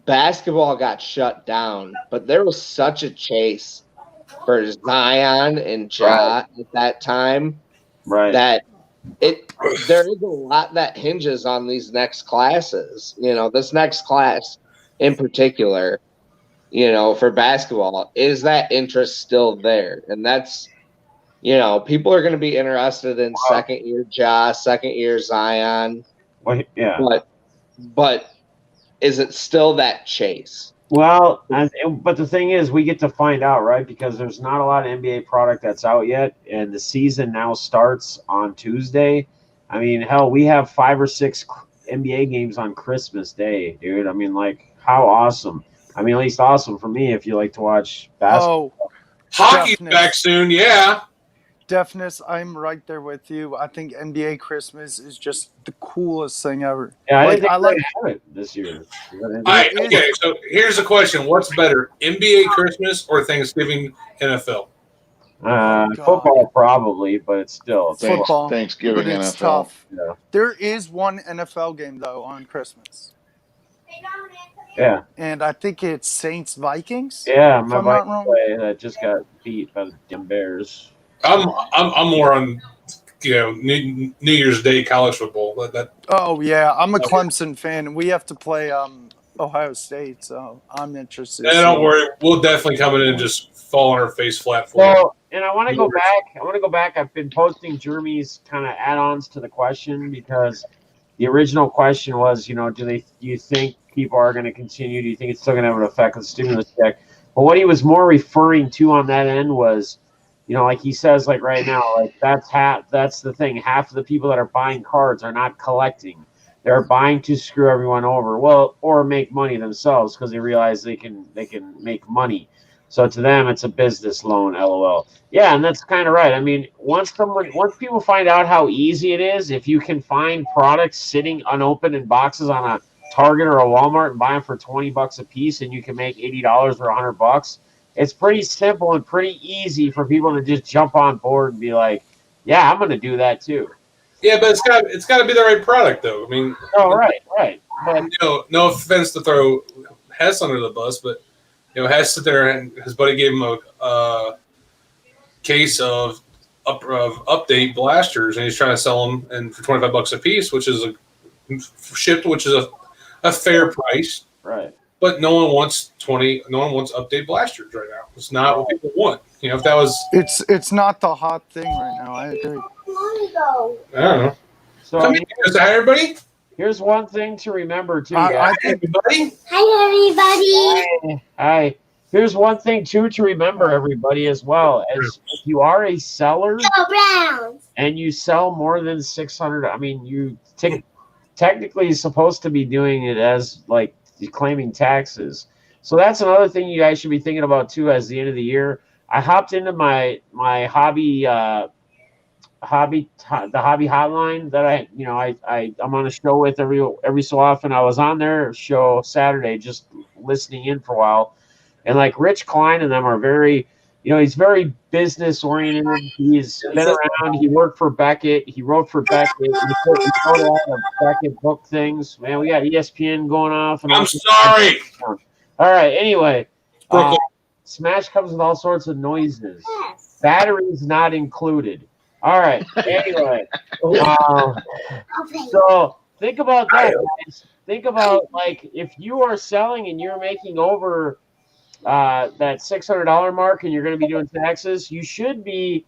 Basketball got shut down, but there was such a chase for Zion and Ja at that time, right? That there is a lot that hinges on these next classes. This next class in particular, for basketball, is that interest still there? And that's, people are going to be interested in second year Ja, second year Zion. Well, yeah. But is it still that chase? Well, but the thing is, we get to find out, right? Because there's not a lot of NBA product that's out yet, and the season now starts on Tuesday. I mean, hell, we have 5 or 6 NBA games on Christmas Day, dude. I mean, how awesome. I mean, at least awesome for me if you like to watch basketball. Oh, hockey's back soon, yeah. Deafness, I'm right there with you. I think NBA Christmas is just the coolest thing ever. Yeah, I like it this year. Okay, so here's the question: what's better, NBA Christmas or Thanksgiving NFL? Football probably, but it's still football. Thanksgiving but it's NFL. Tough. Yeah. There is one NFL game though on Christmas. Yeah. And I think it's Saints Vikings. Yeah, my Vikings just got beat by the damn Bears. I'm more on New Year's Day college football. Oh yeah, I'm a Clemson fan, and we have to play Ohio State, so I'm interested. Yeah, don't worry, we'll definitely come in and just fall on our face flat for you. And I want to go back. I've been posting Jeremy's kind of add-ons to the question because the original question was, do you think people are going to continue? Do you think it's still going to have an effect on the stimulus check? But what he was more referring to on that end was, like he says, like right now, like that's the thing. Half of the people that are buying cards are not collecting. They're buying to screw everyone over. Well, or make money themselves because they realize they can make money. So to them, it's a business loan, LOL. Yeah, and that's kind of right. I mean, once people find out how easy it is, if you can find products sitting unopened in boxes on a Target or a Walmart and buy them for $20 a piece, and you can make $80 or $100, it's pretty simple and pretty easy for people to just jump on board and be like, "Yeah, I'm going to do that too." Yeah, but it's got to be the right product, though. I mean, oh, right. But no offense to throw Hess under the bus, but Hess sit there and his buddy gave him a case of update blasters, and he's trying to sell them and for $25 a piece, which is shipped, which is a fair price. Right. But no one wants update blasters right now. It's not what people want. If that was, it's not the hot thing right now. I agree. I don't know. So Hi, everybody. Here's one thing to remember too, I guys. think Hi, everybody. Hi. Here's one thing too to remember, everybody, as well. As if you are a seller Go Browns. and you sell more than 600, I mean, you technically supposed to be doing it as like claiming taxes. So that's another thing you guys should be thinking about too. As the end of the year, I hopped into my hobby the hobby hotline that I'm on a show with every so often. I was on their show Saturday just listening in for a while, and like Rich Klein and them are very, he's very business oriented. He's been around. He worked for Beckett. He wrote for Beckett. He wrote a lot of Beckett book things. Man, we got ESPN going off. And I'm sorry. All right. Anyway, Smash comes with all sorts of noises. Yes. Batteries not included. All right. Anyway, Okay. so think about that, guys. Think about like if you are selling and you're making over that $600 mark and you're going to be doing taxes, you should be,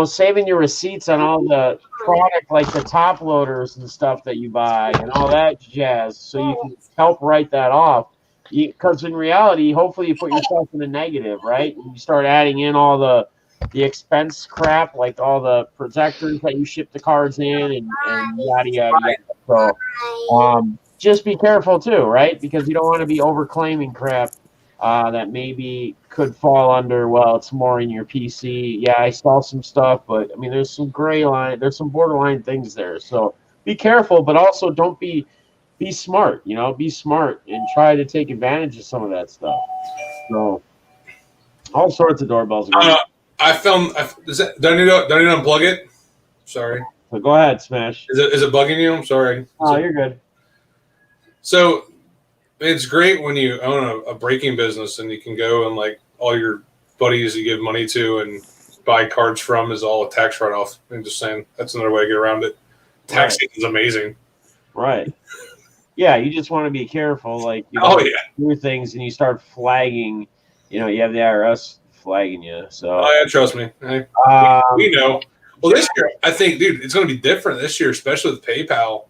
saving your receipts on all the product like the top loaders and stuff that you buy and all that jazz, so you can help write that off. Because in reality, hopefully you put yourself in the negative, right? You start adding in all the expense crap, like all the protectors that you ship the cards in and yada yada yada. So just be careful too, right? Because you don't want to be overclaiming crap that maybe could fall under, well, it's more in your PC. Yeah, I saw some stuff, but I mean, there's some gray line, there's some borderline things there. So be careful, but also don't be smart, be smart and try to take advantage of some of that stuff. So all sorts of doorbells. I filmed. Do I need to unplug it? Sorry. So go ahead, Smash. Is it bugging you? I'm sorry. Oh, you're good. So it's great when you own a braking business and you can go and like all your buddies you give money to and buy cards from is all a tax write-off. I'm just saying that's another way to get around it. Tax is amazing. Right. Yeah, you just want to be careful. Like, do things and you start flagging. You have the IRS flagging you. So, trust me. We know. Well, this year, I think, dude, it's going to be different this year, especially with PayPal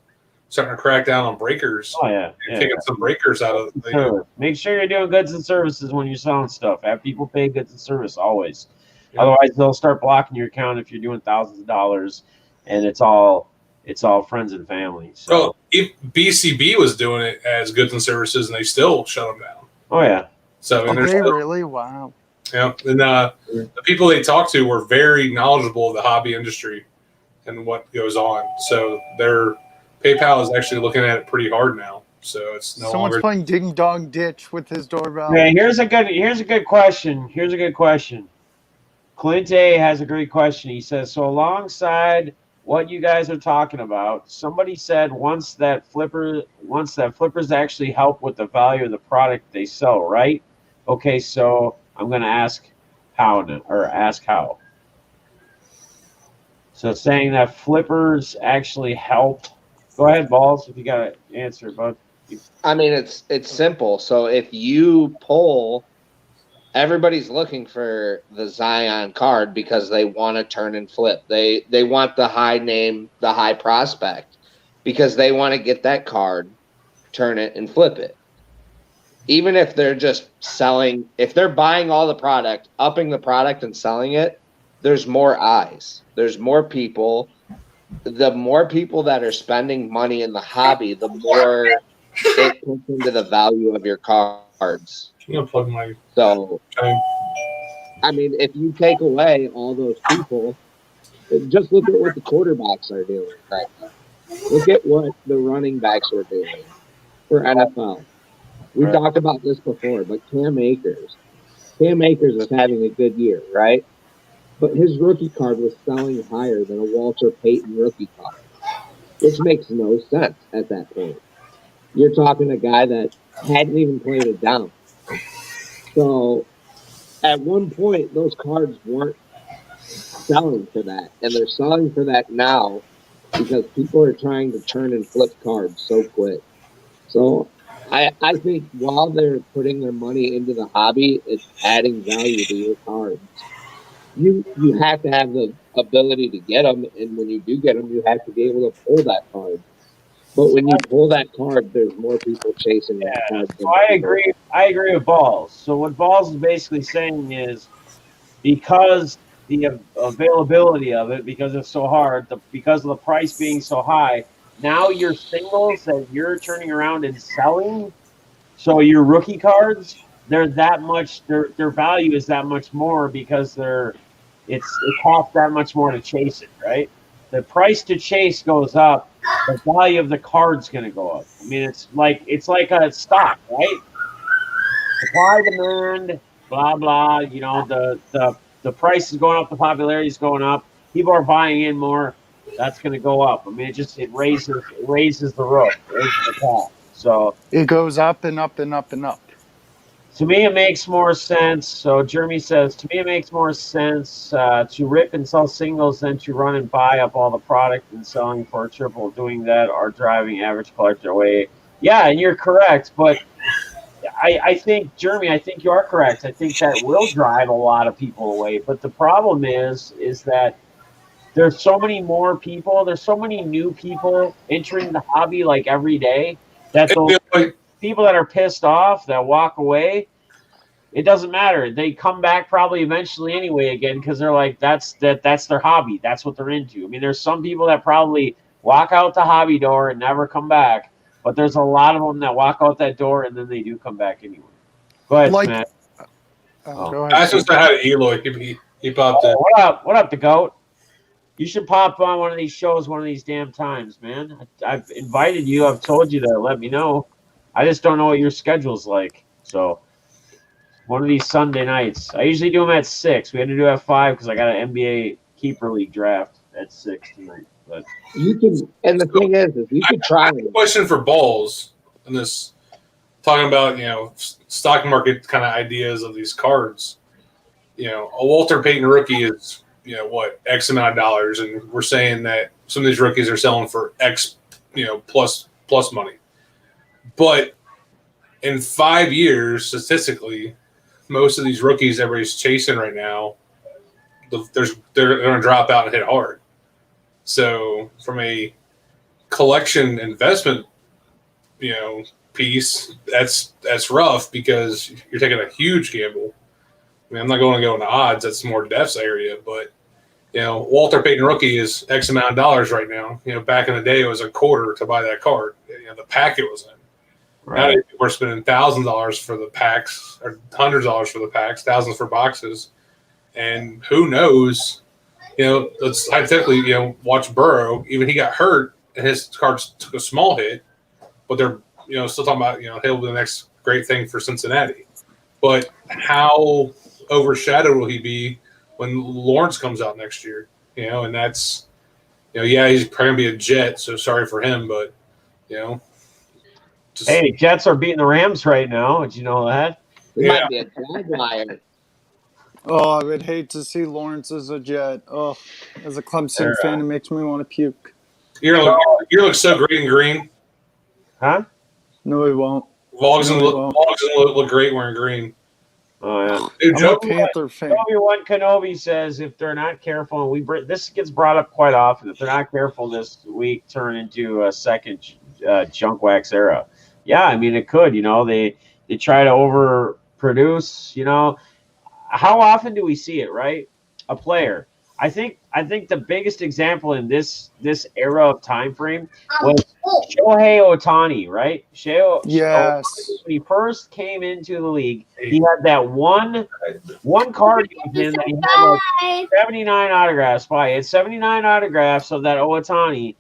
starting to crack down on breakers. Oh, yeah. Taking some breakers out of the Sure. Make sure you're doing goods and services when you're selling stuff. Have people pay goods and service always. Yeah. Otherwise, they'll start blocking your account if you're doing thousands of dollars, and it's all friends and family. So, well, if BCB was doing it as goods and services, and they still shut them down. Oh yeah. So they really? Wow. Yeah, and the people they talked to were very knowledgeable of the hobby industry and what goes on. So their PayPal is actually looking at it pretty hard now. So it's no Someone's longer playing ding dong ditch with his doorbell. Yeah, here's a good question. Clint A has a great question. He says, so alongside what you guys are talking about, somebody said once that flippers actually help with the value of the product they sell, right? Okay, so I'm going to ask how. So saying that flippers actually help. Go ahead, Balls, if you got an answer, bud. I mean, it's simple. So if you pull, everybody's looking for the Zion card because they want to turn and flip. They want the high name, the high prospect, because they want to get that card, turn it, and flip it. even if they're just selling, if they're buying all the product, upping the product and selling it, there's more eyes. There's more people. The more people that are spending money in the hobby, the more it puts into the value of your cards. I'm gonna plug my. So, I mean, if you take away all those people, just look at what the quarterbacks are doing right now. Look at what the running backs are doing for NFL. We talked about this before, but Cam Akers is having a good year, right? But his rookie card was selling higher than a Walter Payton rookie card, which makes no sense at that point. You're talking a guy that hadn't even played it down. So at one point, those cards weren't selling for that, and they're selling for that now because people are trying to turn and flip cards so quick. So I think while they're putting their money into the hobby, it's adding value to your cards. You have to have the ability to get them, and when you do get them, you have to be able to pull that card. But when you pull that card, there's more people chasing that card. So I agree. I agree with Balls. So what Balls is basically saying is, because the availability of it, because it's so hard, because of the price being so high, now your singles that you're turning around and selling, so your rookie cards, they're that much, their value is that much more because it costs that much more to chase it, right? The price to chase goes up, the value of the card's going to go up. I mean, it's like a stock, right? Supply, demand, blah blah. You know, the price is going up, the popularity is going up. People are buying in more. That's going to go up. I mean, it raises the roof, raises the top. So It goes up and up and up and up. to me, it makes more sense. So Jeremy says, to me, it makes more sense to rip and sell singles than to run and buy up all the product and selling for a triple. Doing that are driving average collector away. Yeah, and you're correct, but I think, Jeremy, I think you are correct. I think that will drive a lot of people away. But the problem is that there's so many more people, there's so many new people entering the hobby like every day that those people that are pissed off that walk away, it doesn't matter. They come back probably eventually anyway again because they're like, that's their hobby. That's what they're into. I mean, there's some people that probably walk out the hobby door and never come back, but there's a lot of them that walk out that door and then they do come back anyway. Go ahead, Like- Matt. Go I ahead. just had Eloy. He popped in. What up? What up, the goat? You should pop on one of these shows one of these damn times, man. I've invited you. I've told you to let me know. I just don't know what your schedule's like. So one of these Sunday nights. I usually do them at 6. We had to do it at 5 because I got an NBA Keeper League draft at 6 tonight. But you can, and the thing is you could try. I have a question for Balls in this, talking about stock market kind of ideas of these cards. A Walter Payton rookie is what, X amount of dollars, and we're saying that some of these rookies are selling for X plus money. But in 5 years, statistically, most of these rookies everybody's chasing right now, they're going to drop out and hit hard. So from a collection investment, piece, that's rough because you're taking a huge gamble. I mean, I'm not going to go into odds. That's more Def's area, but Walter Payton rookie is X amount of dollars right now. Back in the day, it was a quarter to buy that card. The pack it was in. right. Now we're spending $1,000 for the packs, or $100s for the packs, thousands for boxes, and who knows? Let's hypothetically, watch Burrow. Even he got hurt, and his cards took a small hit, but they're still talking about he'll be the next great thing for Cincinnati. But how overshadowed will he be when Lawrence comes out next year? And that's he's probably gonna be a Jet, so sorry for him, but Hey, Jets are beating the Rams right now. Did you know that? It Yeah. might be a Jaguar. Oh, I would hate to see Lawrence as a Jet. Oh, as a Clemson fan, it makes me want to puke. you look so great in green. Huh? No, he won't. Vlogs No, look great wearing green. Oh yeah. Dude, I'm Joe, a Panther fan. Obi-Wan Kenobi says if they're not careful, and this gets brought up quite often, if they're not careful this week, turn into a second junk wax era. Yeah, I mean it could. They try to overproduce. You know, how often do we see it? Right, a player. I think the biggest example in this era of time frame was Shohei Ohtani, right? Ohtani, Yes. when he first came into the league, he had that one card with him that he had like Bye. 79 autographs by. He had 79 autographs of that Ohtani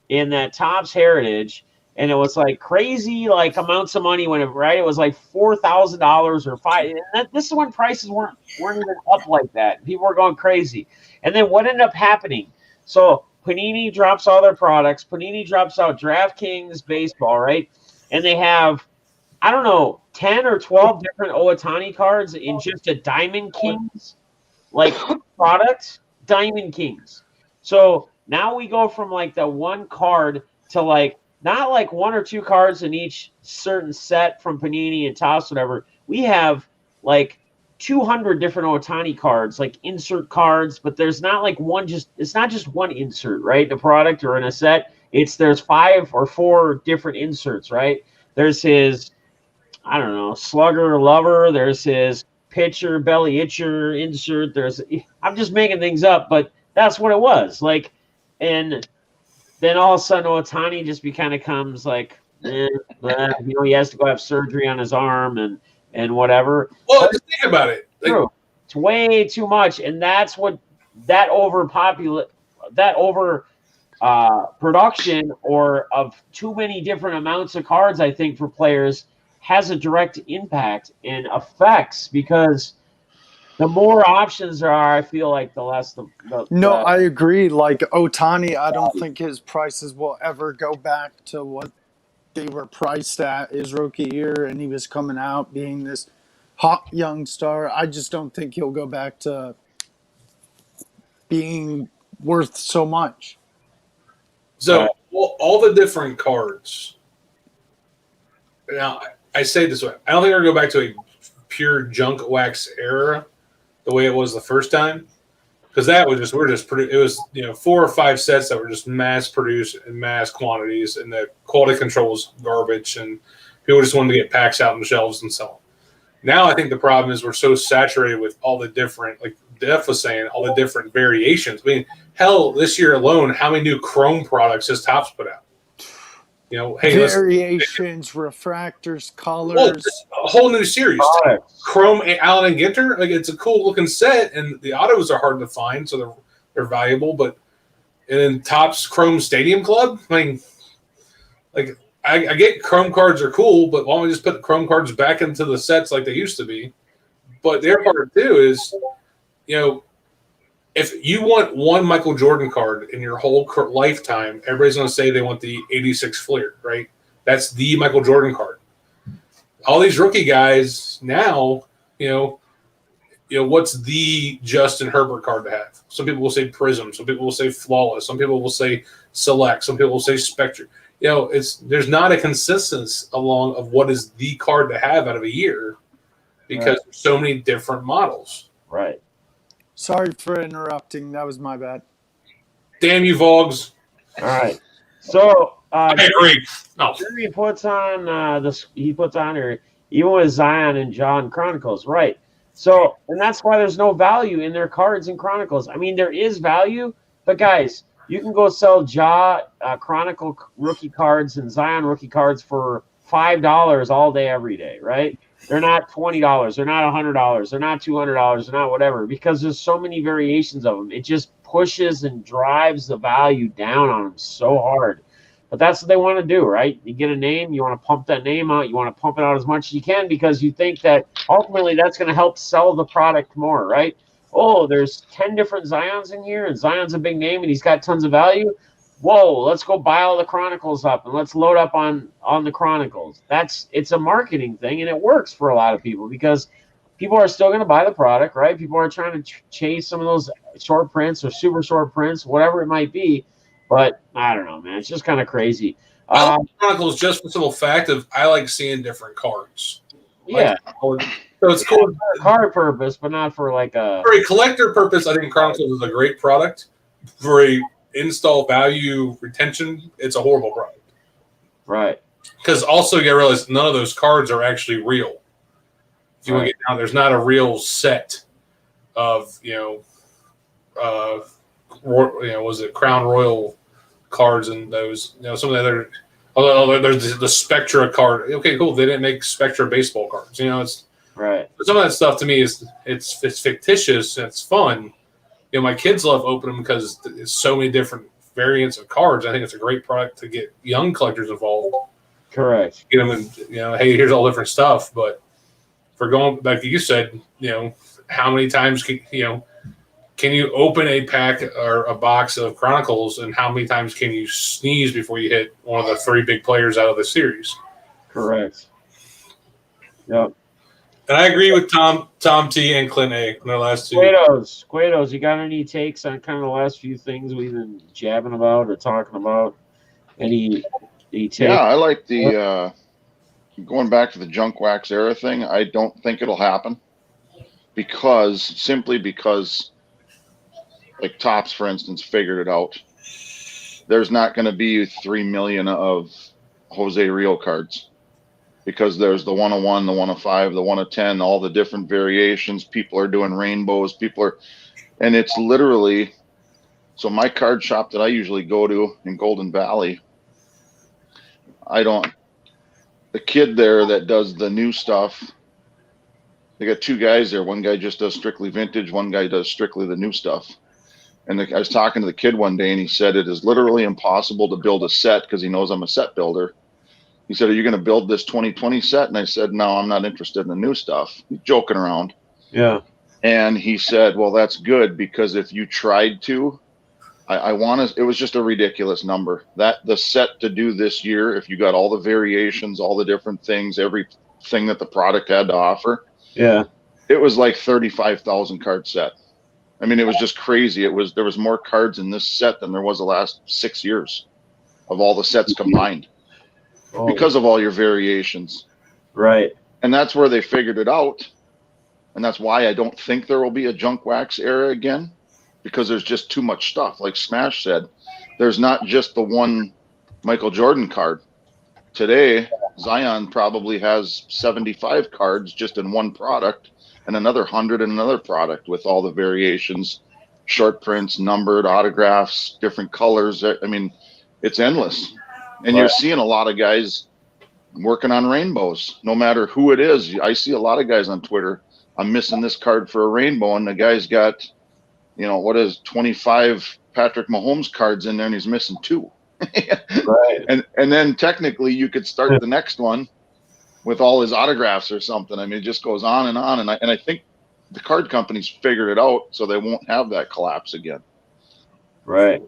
in that Topps Heritage, and it was like crazy like amounts of money when it right. It was like $4,000 or five. And this is when prices weren't even up like that. People were going crazy. And then what ended up happening? So Panini drops all their products. Panini drops out DraftKings baseball, right? And they have, I don't know, 10 or 12 different Ohtani cards in just a Diamond Kings like product, Diamond Kings. So now we go from like the one card to like not like one or two cards in each certain set from Panini and Topps, whatever. We have like 200 different Ohtani cards, like insert cards, but there's not like one it's not just one insert, right? In a product or in a set. There's 5 or 4 different inserts, right? There's his, I don't know, slugger lover, there's his pitcher belly itcher insert, I'm just making things up, but that's what it was. Like, and then all of a sudden Ohtani just kind of comes like, he has to go have surgery on his arm and whatever. Well, just think about it. Like, it's way too much, and that's what that production or of too many different amounts of cards, I think, for players has a direct impact and effects, because the more options there are, I feel like the less No, I agree. Like Ohtani, I don't think his prices will ever go back to what they were priced at his rookie year, and he was coming out being this hot young star. I just don't think he'll go back to being worth so much. So all the different cards. Now, I say it this way: I don't think we're going to go back to a pure junk wax era, the way it was the first time, because that was just it was 4 or 5 sets that were just mass produced in mass quantities, and the quality control was garbage, and people just wanted to get packs out on the shelves and so on. Now I think the problem is we're so saturated with all the different, like Def was saying, all the different variations. I mean, hell, this year alone, how many new Chrome products has Topps put out? Variations, refractors, colors, a whole new series. Chrome Allen and Ginter, like, it's a cool looking set, and the autos are hard to find, so they're valuable. But and then Topps Chrome Stadium Club, I mean, like I get Chrome cards are cool, but why don't we just put the Chrome cards back into the sets like they used to be? But the other part too is, if you want one Michael Jordan card in your whole lifetime, everybody's going to say they want the 86 Fleer, right? That's the Michael Jordan card. All these rookie guys now, what's the Justin Herbert card to have? Some people will say Prism. Some people will say Flawless. Some people will say Select. Some people will say Spectre. There's not a consistency along of what is the card to have out of a year, because there's so many different models. Right. Sorry for interrupting. That was my bad. Damn you, Vogs. All right. So Jerry puts on he puts on here even with Zion and John Chronicles, right? So, and that's why there's no value in their cards and Chronicles. I mean, there is value, but guys, you can go sell Chronicle rookie cards and Zion rookie cards for $5 all day, every day, right? They're not $20. They're not $100. They're not $200. They're not whatever, because there's so many variations of them. It just pushes and drives the value down on them so hard. But that's what they want to do, right? You get a name, you want to pump that name out, you want to pump it out as much as you can, because you think that ultimately that's going to help sell the product more, right? Oh, there's 10 different Zions in here, and Zion's a big name, and he's got tons of value. Whoa, let's go buy all the Chronicles up, and let's load up on the Chronicles. It's a marketing thing, and it works for a lot of people, because people are still going to buy the product, right? People are trying to chase some of those short prints or super short prints, whatever it might be. But I don't know, man. It's just kind of crazy. I like Chronicles just for the simple fact of I like seeing different cards. Yeah. So it's cool. For a card purpose, but not for like a... For a collector purpose, I think Chronicles is a great product. For a install value retention, it's a horrible product. Right. Because also you realize none of those cards are actually real. If you want to get down, there's not a real set of was it Crown Royal cards and those some of the other. Although there's the Spectra card. Okay, cool. They didn't make Spectra baseball cards. It's right. Some of that stuff to me is it's fictitious and it's fun. My kids love opening them because there's so many different variants of cards. I think it's a great product to get young collectors involved. Correct. Get them in, hey, here's all different stuff. But for going, like you said, how many times can you open a pack or a box of Chronicles, and how many times can you sneeze before you hit one of the 3 big players out of the series? Correct. Yep. And I agree with Tom T and Clint A on their last 2. Guidos, you got any takes on kind of the last few things we've been jabbing about or talking about? Any takes? Yeah, I like the going back to the junk wax era thing. I don't think it'll happen simply because like Topps, for instance, figured it out. There's not going to be 3 million of Jose Rio cards, because there's the 101, the 105, the 110, all the different variations. People are doing rainbows. And it's literally, so my card shop that I usually go to in Golden Valley, the kid there that does the new stuff, they got 2 guys there. One guy just does strictly vintage. One guy does strictly the new stuff. And I was talking to the kid one day, and he said it is literally impossible to build a set because he knows I'm a set builder. He said, "Are you going to build this 2020 set?" And I said, "No, I'm not interested in the new stuff." He's joking around. Yeah. And he said, "Well, that's good, because if you tried to, it was just a ridiculous number. That the set to do this year, if you got all the variations, all the different things, everything that the product had to offer, yeah, it was like 35,000 card set. I mean, it was just crazy. There was more cards in this set than there was the last 6 years of all the sets combined, because of all your variations." Right. And that's where they figured it out. And that's why I don't think there will be a junk wax era again, because there's just too much stuff. Like Smash said, there's not just the one Michael Jordan card. Today, Zion probably has 75 cards just in one product, and another 100 in another product with all the variations, short prints, numbered, autographs, different colors. I mean, it's endless. And you're seeing a lot of guys working on rainbows, no matter who it is. I see a lot of guys on Twitter, "I'm missing this card for a rainbow," and the guy's got, 25 Patrick Mahomes cards in there, and he's missing 2. Right. And then technically you could start the next one with all his autographs or something. I mean, it just goes on and on. And I think the card companies figured it out, so they won't have that collapse again. Right.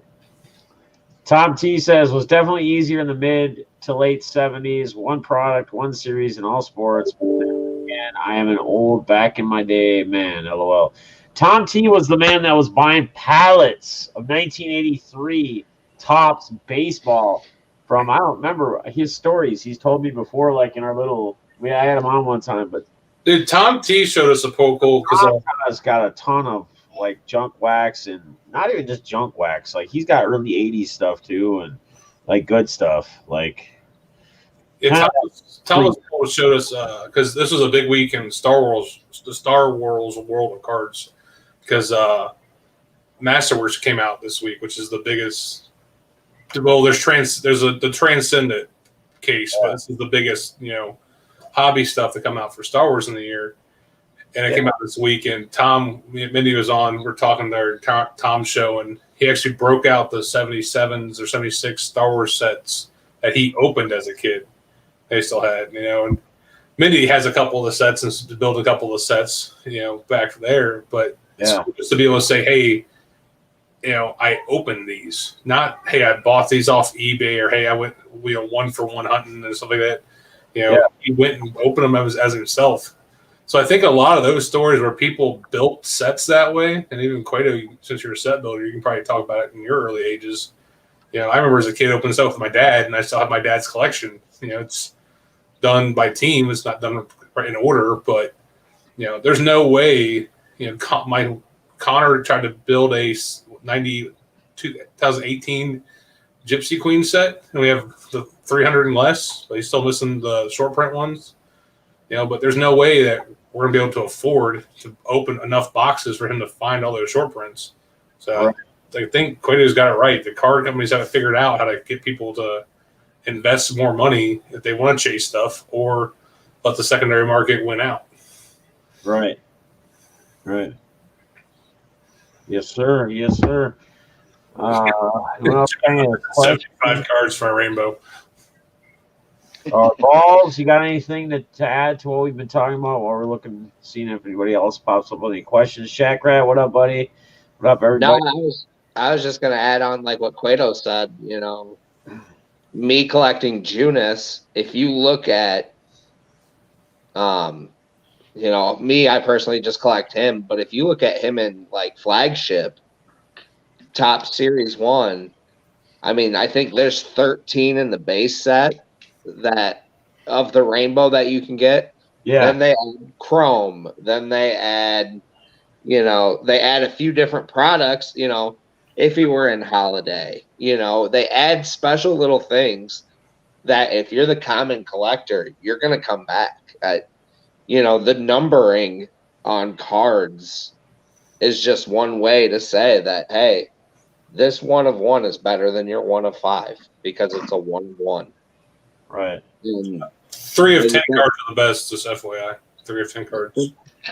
Tom T says, was definitely easier in the mid to late 70s. One product, one series in all sports. And I am an old back in my day man, LOL. Tom T was the man that was buying pallets of 1983 Topps baseball from, I don't remember his stories. He's told me before, like in our little, I had him on one time, but dude, Tom T showed us a poco because Tom has got a ton of like junk wax, and not even just junk wax. Like he's got early 80s stuff too, and like good stuff. Like Thomas showed us because this was a big week in the Star Wars world of cards, because Masterworks came out this week, which is the biggest. Well, there's the Transcendent case, but this is the biggest hobby stuff that come out for Star Wars in the year. And it came out this week, and Mindy was on. We're talking their Tom show, and he actually broke out the 77s or 76 Star Wars sets that he opened as a kid. They still had, and Mindy has a couple of the sets and built a couple of the sets, back there. But it's cool just to be able to say, hey, I opened these. Not, hey, I bought these off eBay, or hey, I went, 1 for 1 hunting and stuff like that. He went and opened them as himself. So I think a lot of those stories where people built sets that way, and even Cueto, since you're a set builder, you can probably talk about it in your early ages. I remember as a kid opening stuff with my dad, and I still have my dad's collection. It's done by team. It's not done in order, but there's no way. Connor tried to build a 2018 Gypsy Queen set, and we have the 300 and less, but he's still missing the short print ones. But there's no way that we're gonna be able to afford to open enough boxes for him to find all those short prints. So Right. I think Quato's got it right. The card companies haven't figured out how to get people to invest more money if they want to chase stuff, or let the secondary market win out. Right. Right. Yes, sir. Yes, sir. What else can I question? 75 cards for a rainbow. Balls, you got anything to add to what we've been talking about while we're looking, seeing if anybody else pops up with any questions? Shaq Rat, what up, buddy? What up, No, everybody? I was just gonna add on like what Cueto said. Me collecting Junis. If you look at, me, I personally just collect him. But if you look at him in like flagship, top series 1, I mean, I think there's 13 in the base set that of the rainbow that you can get. Yeah. Then they add chrome. Then they add, they add a few different products. If you were in holiday, they add special little things that if you're the common collector, you're gonna come back. The numbering on cards is just one way to say that, hey, this 1 of 1 is better than your 1 of 5 because it's a 1 of 1. Right. And 3 of 10 cards are the best, just FYI. 3 of 10 cards.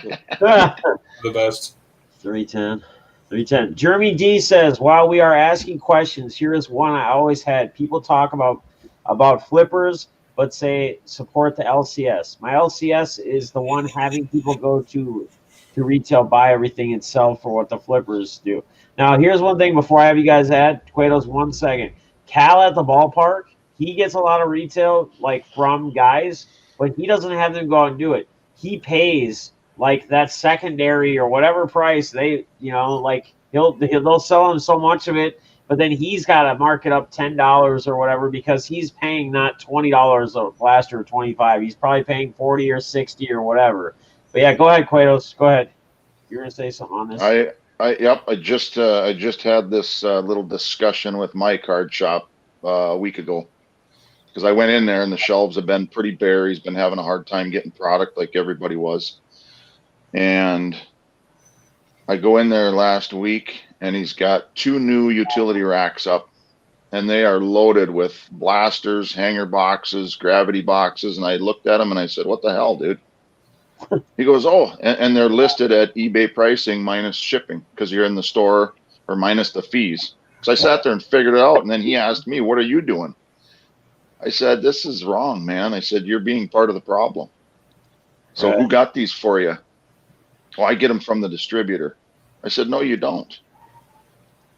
The best. 310. 310. Jeremy D says, while we are asking questions, here is one I always had. People talk about flippers, but say support the LCS. My LCS is the one having people go to retail, buy everything, and sell for what the flippers do. Now, here's one thing before I have you guys add, Quatos, 1 second. Cal at the ballpark, he gets a lot of retail like from guys, but he doesn't have them go out and do it. He pays like that secondary or whatever price they, like they'll sell him so much of it, but then he's got to mark it up $10 or whatever because he's paying not $20 a blaster or 25. He's probably paying 40 or 60 or whatever. But yeah, go ahead, Quatos. Go ahead. You're gonna say something on this. I just had this little discussion with my card shop a week ago because I went in there and the shelves have been pretty bare. He's been having a hard time getting product like everybody was. And I go in there last week and he's got 2 new utility racks up and they are loaded with blasters, hanger boxes, gravity boxes. And I looked at them and I said, what the hell, dude? He goes, oh, and they're listed at eBay pricing minus shipping because you're in the store, or minus the fees. So I sat there and figured it out. And then he asked me, what are you doing? I said, this is wrong, man. I said, you're being part of the problem. So who got these for you? Well, I get them from the distributor. I said, no, you don't.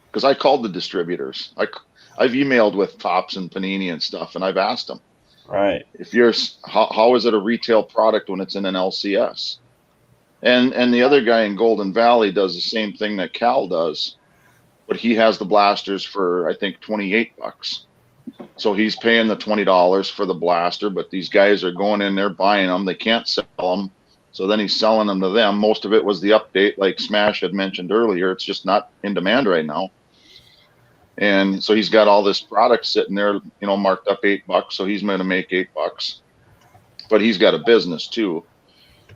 Because I called the distributors. I've emailed with Topps and Panini and stuff, and I've asked them. Right. If you're, how is it a retail product when it's in an LCS? And the other guy in Golden Valley does the same thing that Cal does, but he has the blasters for I think $28. So he's paying the $20 for the blaster, but these guys are going in there buying them. They can't sell them, so then he's selling them to them. Most of it was the update, like Smash had mentioned earlier. It's just not in demand right now. And so he's got all this product sitting there, marked up $8. So he's going to make $8, but he's got a business too.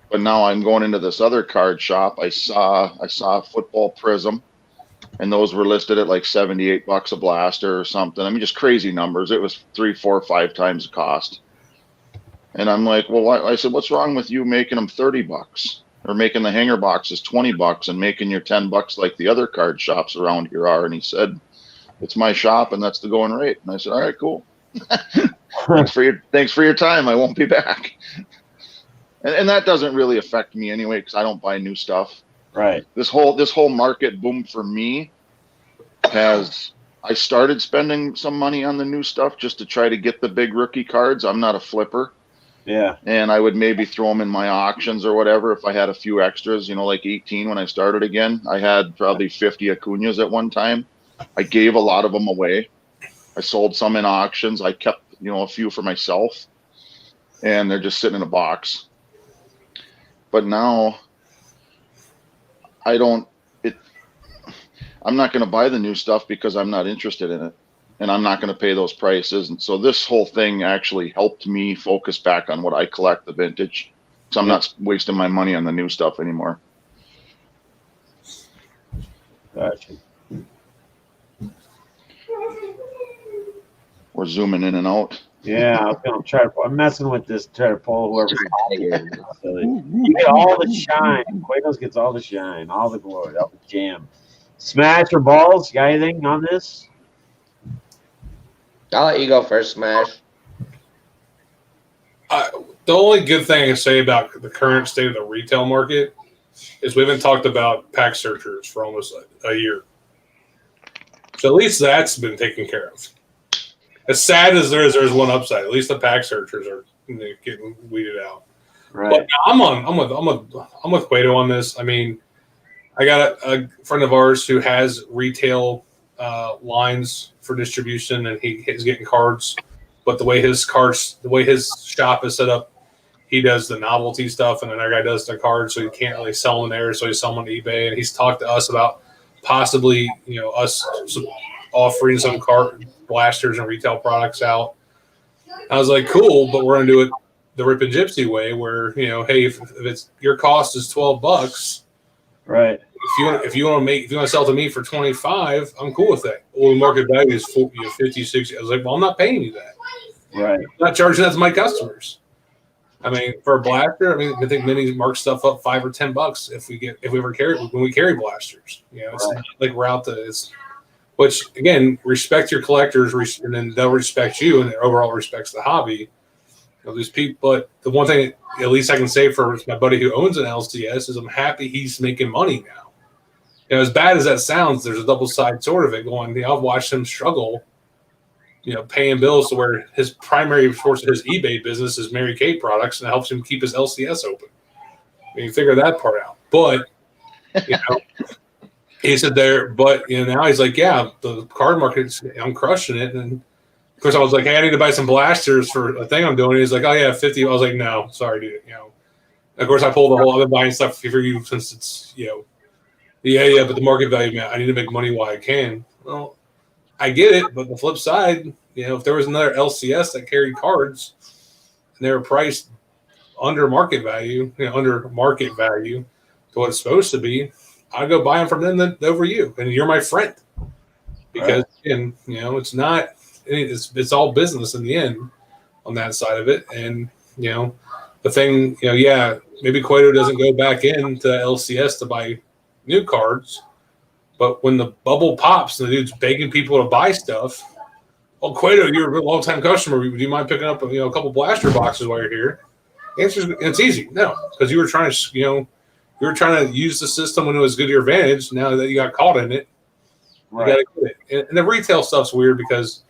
But now I'm going into this other card shop. I saw a football prism, and those were listed at like $78 a blaster or something. I mean, just crazy numbers. It was 3, 4, 5 times the cost. And I'm like, well, I said, what's wrong with you making them $30 or making the hanger boxes $20 and making your $10 like the other card shops around here are? And he said, it's my shop and that's the going rate. And I said, all right, cool. Thanks for your time. I won't be back. And that doesn't really affect me anyway, because I don't buy new stuff. Right. This whole market boom for me I started spending some money on the new stuff just to try to get the big rookie cards. I'm not a flipper. Yeah. And I would maybe throw them in my auctions or whatever if I had a few extras, like 18 when I started again. I had probably 50 Acuñas at one time. I gave a lot of them away. I sold some in auctions. I kept, a few for myself, and they're just sitting in a box. But now I'm not going to buy the new stuff because I'm not interested in it, and I'm not going to pay those prices. And so this whole thing actually helped me focus back on what I collect, the vintage. So I'm not wasting my money on the new stuff anymore. Gotcha. We're zooming in and out. Yeah, I'm gonna try to. I'm messing with this. Try to pull whoever's here. So you get all the shine. Quatos gets all the shine, all the glory, all the jam. Smash or balls? You got anything on this? I'll let you go first, Smash. The only good thing I can say about the current state of the retail market is we haven't talked about pack searchers for almost a year. So at least that's been taken care of. As sad as there is, there's one upside. At least the pack searchers are getting weeded out. Right. But I'm with Cueto on this. I mean, I got a friend of ours who has retail lines for distribution, and he is getting cards. But the way his shop is set up, he does the novelty stuff, and another guy does the cards, so he can't really sell them there. So he's selling them on eBay, and he's talked to us about possibly, us offering some card blasters and retail products out. I was like, cool, but we're gonna do it the Rip and Gypsy way, where hey, if it's your cost is $12, right? If you want to sell to me for $25, I'm cool with that. Well, the market value is 50, 60. I was like, well, I'm not paying you that. Right. I'm not charging that to my customers. I mean, for a blaster, I think many mark stuff up $5 or $10 when we carry blasters. It's not like we're out to which again, respect your collectors, and then they'll respect you, and it overall respects the hobby. These people, but the one thing at least I can say for my buddy who owns an LCS is I'm happy he's making money now. As bad as that sounds, there's a double side sort of it going. I've watched him struggle, paying bills to where his primary source of his eBay business is Mary Kay products, and it helps him keep his LCS open. You figure that part out. But he said there, but now he's like, yeah, the card market, I'm crushing it. And of course I was like, hey, I need to buy some blasters for a thing I'm doing. And he's like, oh yeah, 50. I was like, no, sorry, dude. Of course I pulled the whole other buying stuff for you since it's, yeah, but the market value, man, I need to make money while I can. Well, I get it, but the flip side, if there was another LCS that carried cards and they were priced under market value to what it's supposed to be, I'd go buy them from them over you, and you're my friend. Because it's not, it's all business in the end on that side of it, and the thing, maybe Cueto doesn't go back into LCS to buy new cards, but when the bubble pops and the dude's begging people to buy stuff, well, Cueto, you're a long-time customer. Do you mind picking up a couple blaster boxes while you're here? The answer is it's easy. No, because you were trying to use the system when it was good to your advantage. Now that you got caught in it, you got to get it. And the retail stuff's weird because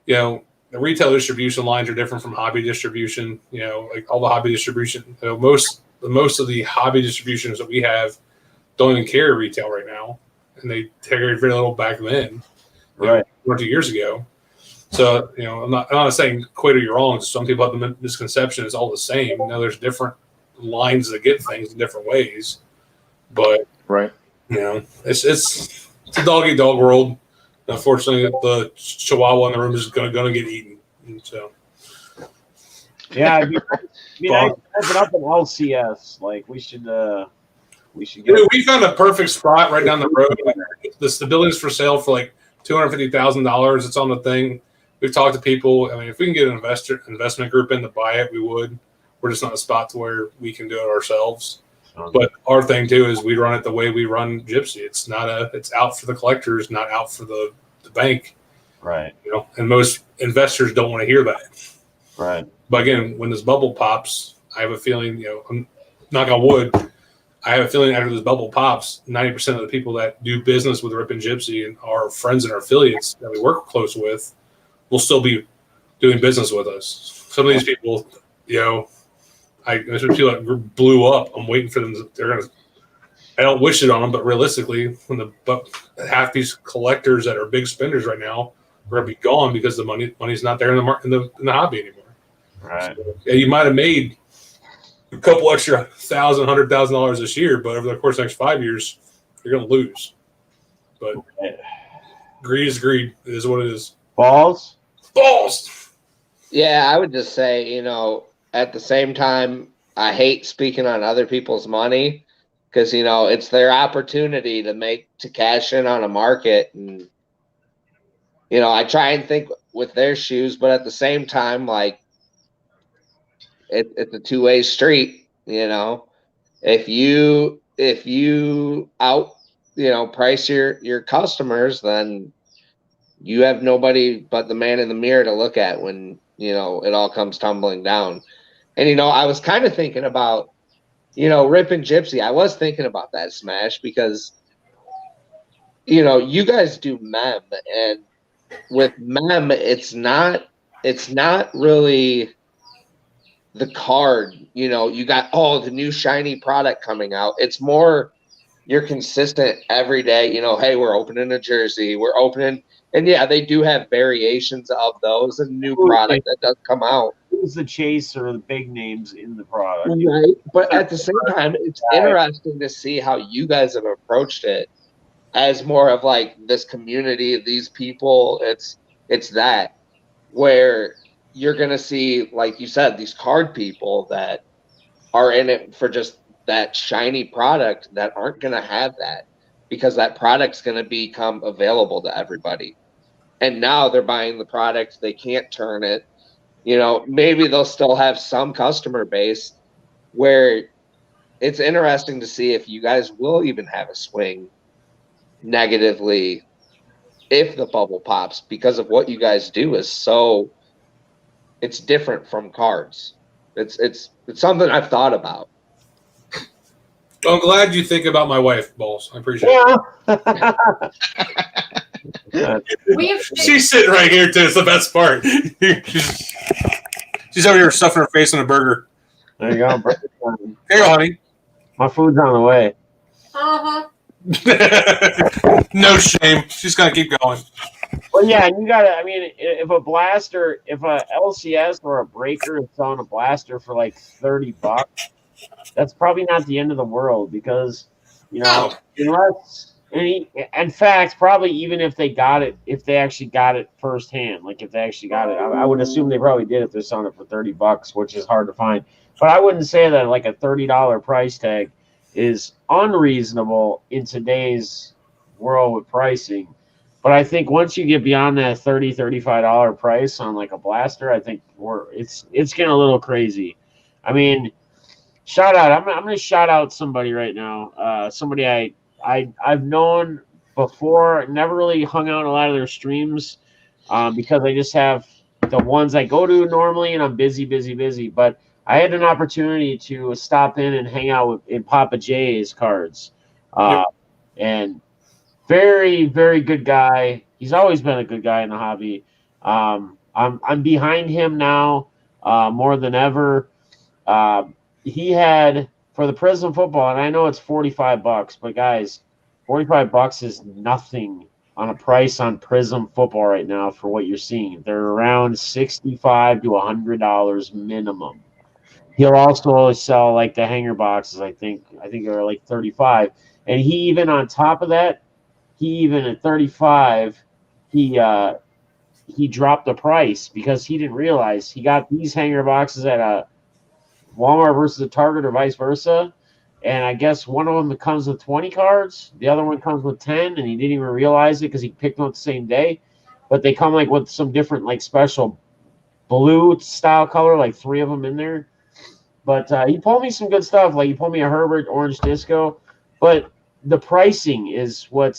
the retail distribution lines are different from hobby distribution. Like all the hobby distribution, most of the hobby distributions that we have don't even carry retail right now, and they carried very little back then, 1 or 2 years ago. So I'm not saying Cueto you're wrong. Some people have the misconception it's all the same. There's different lines that get things in different ways, but it's a dog eat dog world. Unfortunately, the Chihuahua in the room is gonna get eaten. And so yeah, it'd be nice to open up an LCS. Like we should get. Dude, we found a perfect spot right down the road. The building's for sale for like $250,000. It's on the thing. We've talked to people. I mean, if we can get an investment group in to buy it, we would. We're just not a spot to where we can do it ourselves. But our thing too is we run it the way we run Gypsy. It's out for the collectors, not out for the bank. Right. And most investors don't want to hear that. Right. But again, when this bubble pops, I have a feeling, I'm knock on wood, I have a feeling after this bubble pops, 90% of the people that do business with Rip and Gypsy and our friends and our affiliates that we work close with will still be doing business with us. Some of these people, there's people that blew up. I'm waiting for them. I don't wish it on them, but realistically, half these collectors that are big spenders right now are going to be gone because the money's not there in the hobby anymore. Right. So, you might have made a couple extra $100,000 this year, but over the course of the next 5 years, you're going to lose. But greed is greed. It is what it is. Balls. Yeah, I would just say, at the same time, I hate speaking on other people's money because, you know, it's their opportunity to cash in on a market. And, you know, I try and think with their shoes, but at the same time, like, it's a two-way street, you know. If you price your customers, then you have nobody but the man in the mirror to look at when, you know, it all comes tumbling down. And, you know, I was kind of thinking about, you know, Rip and Gypsy. I was thinking about that, Smash, because, you know, you guys do mem, and with mem, it's not really the card. You know, you got the new shiny product coming out. It's more you're consistent every day. You know, hey, we're opening a jersey, we're opening, and yeah, they do have variations of those and new product that does come out. Who's the chaser or the big names in the product? Right. But at the same time, it's interesting to see how you guys have approached it as more of like this community of these people. It's that where you're going to see, like you said, these card people that are in it for just that shiny product that aren't going to have that because that product's going to become available to everybody. And now they're buying the product. They can't turn it. You know, maybe they'll still have some customer base where it's interesting to see if you guys will even have a swing negatively if the bubble pops, because of what you guys do is so it's different from cards. It's something I've thought about. I'm glad you think about my wife, Balls. I appreciate it. She's sitting right here too. It's the best part. She's over here stuffing her face in a burger. There you go. Here, honey. My food's on the way. No shame. She's gonna keep going. Well, yeah, you gotta. I mean, if a LCS or a breaker is selling a blaster for like $30, that's probably not the end of the world because, you know, unless in fact, probably even if they actually got it firsthand, like if they actually got it, I would assume they probably did if they're selling it for $30, which is hard to find. But I wouldn't say that like a $30 price tag is unreasonable in today's world with pricing. But I think once you get beyond that $35 price on like a blaster, I think it's getting a little crazy. I mean, shout out! I'm going to shout out somebody right now. Somebody I've known before, never really hung out in a lot of their streams because I just have the ones I go to normally, and I'm busy. But I had an opportunity to stop in and hang out in Papa J's cards, and very, very good guy. He's always been a good guy in the hobby. I'm behind him now more than ever. He had for the Prism football, and I know it's $45, but guys, $45 is nothing on a price on Prism football right now for what you're seeing. They're around $65 to $100 minimum. He'll also sell like the hanger boxes. I think they're like $35, and he even on top of that, at $35, he dropped the price because he didn't realize he got these hanger boxes at a Walmart versus a Target or vice versa. And I guess one of them comes with 20 cards, the other one comes with 10, and he didn't even realize it because he picked them up the same day. But they come like with some different like special blue style color, like 3 of them in there. But he pulled me some good stuff. Like he pulled me a Herbert Orange Disco. But the pricing is what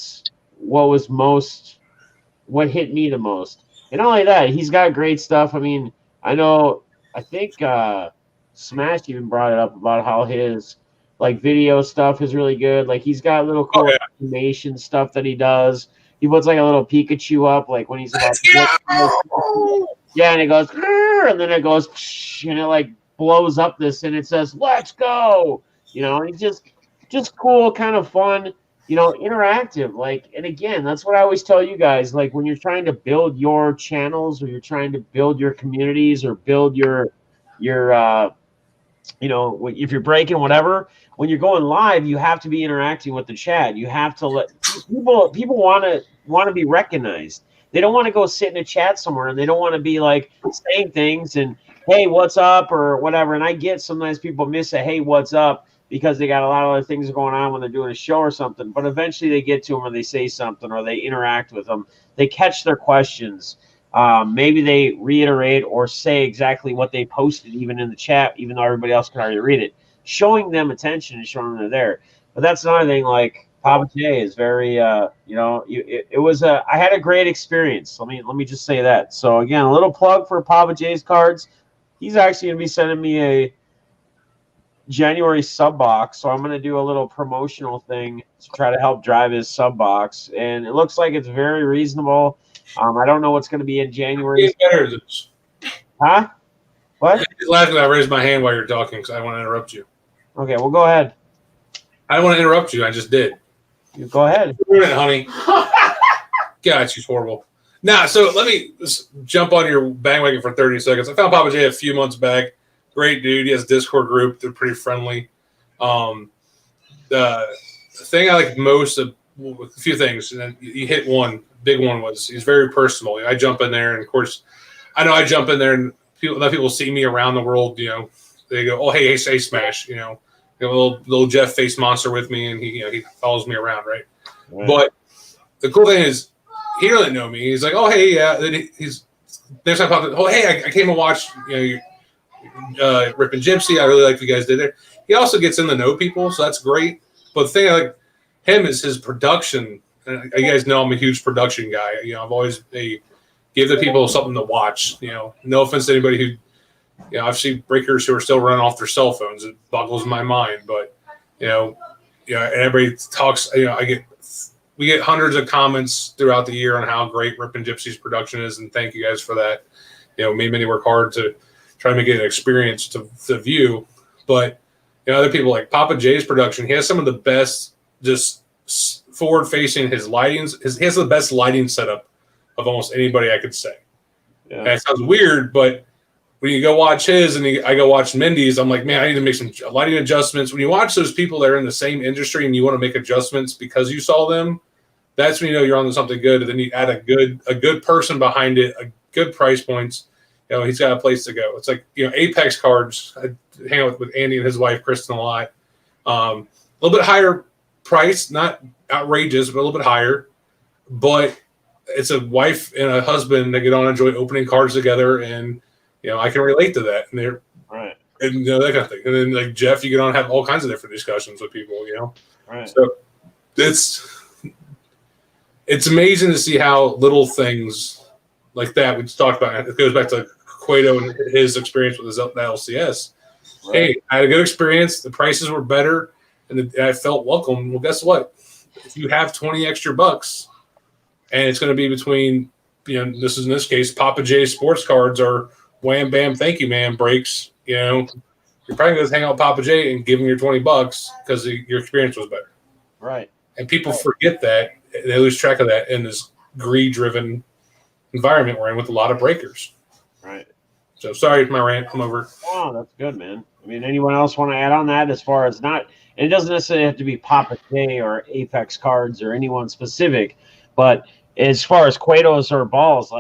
hit me the most. And not only that, he's got great stuff. I mean, I think Smash even brought it up about how his like video stuff is really good. Like he's got little cool animation stuff that he does. He puts like a little Pikachu up, like when he's about to and it goes, and then it goes, and it like blows up this, and it says, "Let's go!" You know, and it's just cool, kind of fun, you know, interactive. Like, and again, that's what I always tell you guys. Like when you're trying to build your channels, or you're trying to build your communities, or build your you know, if you're breaking whatever, when you're going live, you have to be interacting with the chat. You have to let people want to be recognized. They don't want to go sit in a chat somewhere, and they don't want to be like saying things and hey, what's up, or whatever. And I get sometimes people miss a hey, what's up, because they got a lot of other things going on when they're doing a show or something. But eventually they get to them, or they say something, or they interact with them. They catch their questions. Maybe they reiterate or say exactly what they posted, even in the chat, even though everybody else can already read it. Showing them attention and showing them they're there. But that's another thing. Like Papa J is very, it was I had a great experience. Let me just say that. So again, a little plug for Papa J's cards. He's actually gonna be sending me a January sub box, so I'm going to do a little promotional thing to try to help drive his sub box, and it looks like it's very reasonable. I don't know what's going to be in January. It's better than this. Huh? What? He's laughing. I raised my hand while you're talking because I want to interrupt you. Okay, well, go ahead. I don't want to interrupt you. I just did. You go ahead. Ruin it, honey. God, she's horrible. Now, so let me just jump on your bandwagon for 30 seconds. I found Papa J a few months back. Great dude. He has a Discord group. They're pretty friendly. The thing I like most of a few things, and then you hit one big one, was he's very personal. I jump in there, and of course, I know I jump in there, and people see me around the world. They go, "Oh, hey, Smash," little Jeff face monster with me, and he follows me around, right? But the cool thing is, he doesn't know me. He's like, "Oh, hey, yeah." Then he's next time I pop up, "Oh, hey, I came and watched Rip and Gypsy. I really like what you guys did there." He also gets in the know people, so that's great. But the thing I like him is his production. And you guys know I'm a huge production guy. I've always give the people something to watch. No offense to anybody who, I've seen breakers who are still running off their cell phones. It boggles my mind. But and everybody talks. We get hundreds of comments throughout the year on how great Rip and Gypsy's production is, and thank you guys for that. Me and Minnie work hard to try to make it an experience to view. But other people like Papa J's production, he has some of the best just forward facing. His lightings, he has the best lighting setup of almost anybody I could say. Yeah. And it sounds weird, but when you go watch his and I go watch Mindy's, I'm like, man, I need to make some lighting adjustments. When you watch those people that are in the same industry and you want to make adjustments because you saw them, that's when you're on something good. And then you add a good person behind it, a good price points. He's got a place to go. It's like, Apex cards. I hang out with Andy and his wife, Kristen, a lot. A little bit higher price, not outrageous, but a little bit higher. But it's a wife and a husband that get on and enjoy opening cards together. And, I can relate to that. And they're right. And, that kind of thing. And then, like Jeff, you get on and have all kinds of different discussions with people, Right. So it's amazing to see how little things like that we just talked about. It goes back to Cueto and his experience with the LCS. Right. Hey, I had a good experience. The prices were better, and I felt welcome. Well, guess what? If you have 20 extra bucks, and it's going to be between, this is in this case, Papa J's sports cards or Wham Bam Thank You Man breaks. You're probably going to hang out with Papa J and give him your 20 bucks because your experience was better. Right. And people forget that. They lose track of that in this greed-driven environment we're in with a lot of breakers. Right. So sorry if my rant come over. Oh, that's good, man. I mean, anyone else want to add on that as far as not – and it doesn't necessarily have to be Papa J or Apex cards or anyone specific, but as far as Cuetos or balls,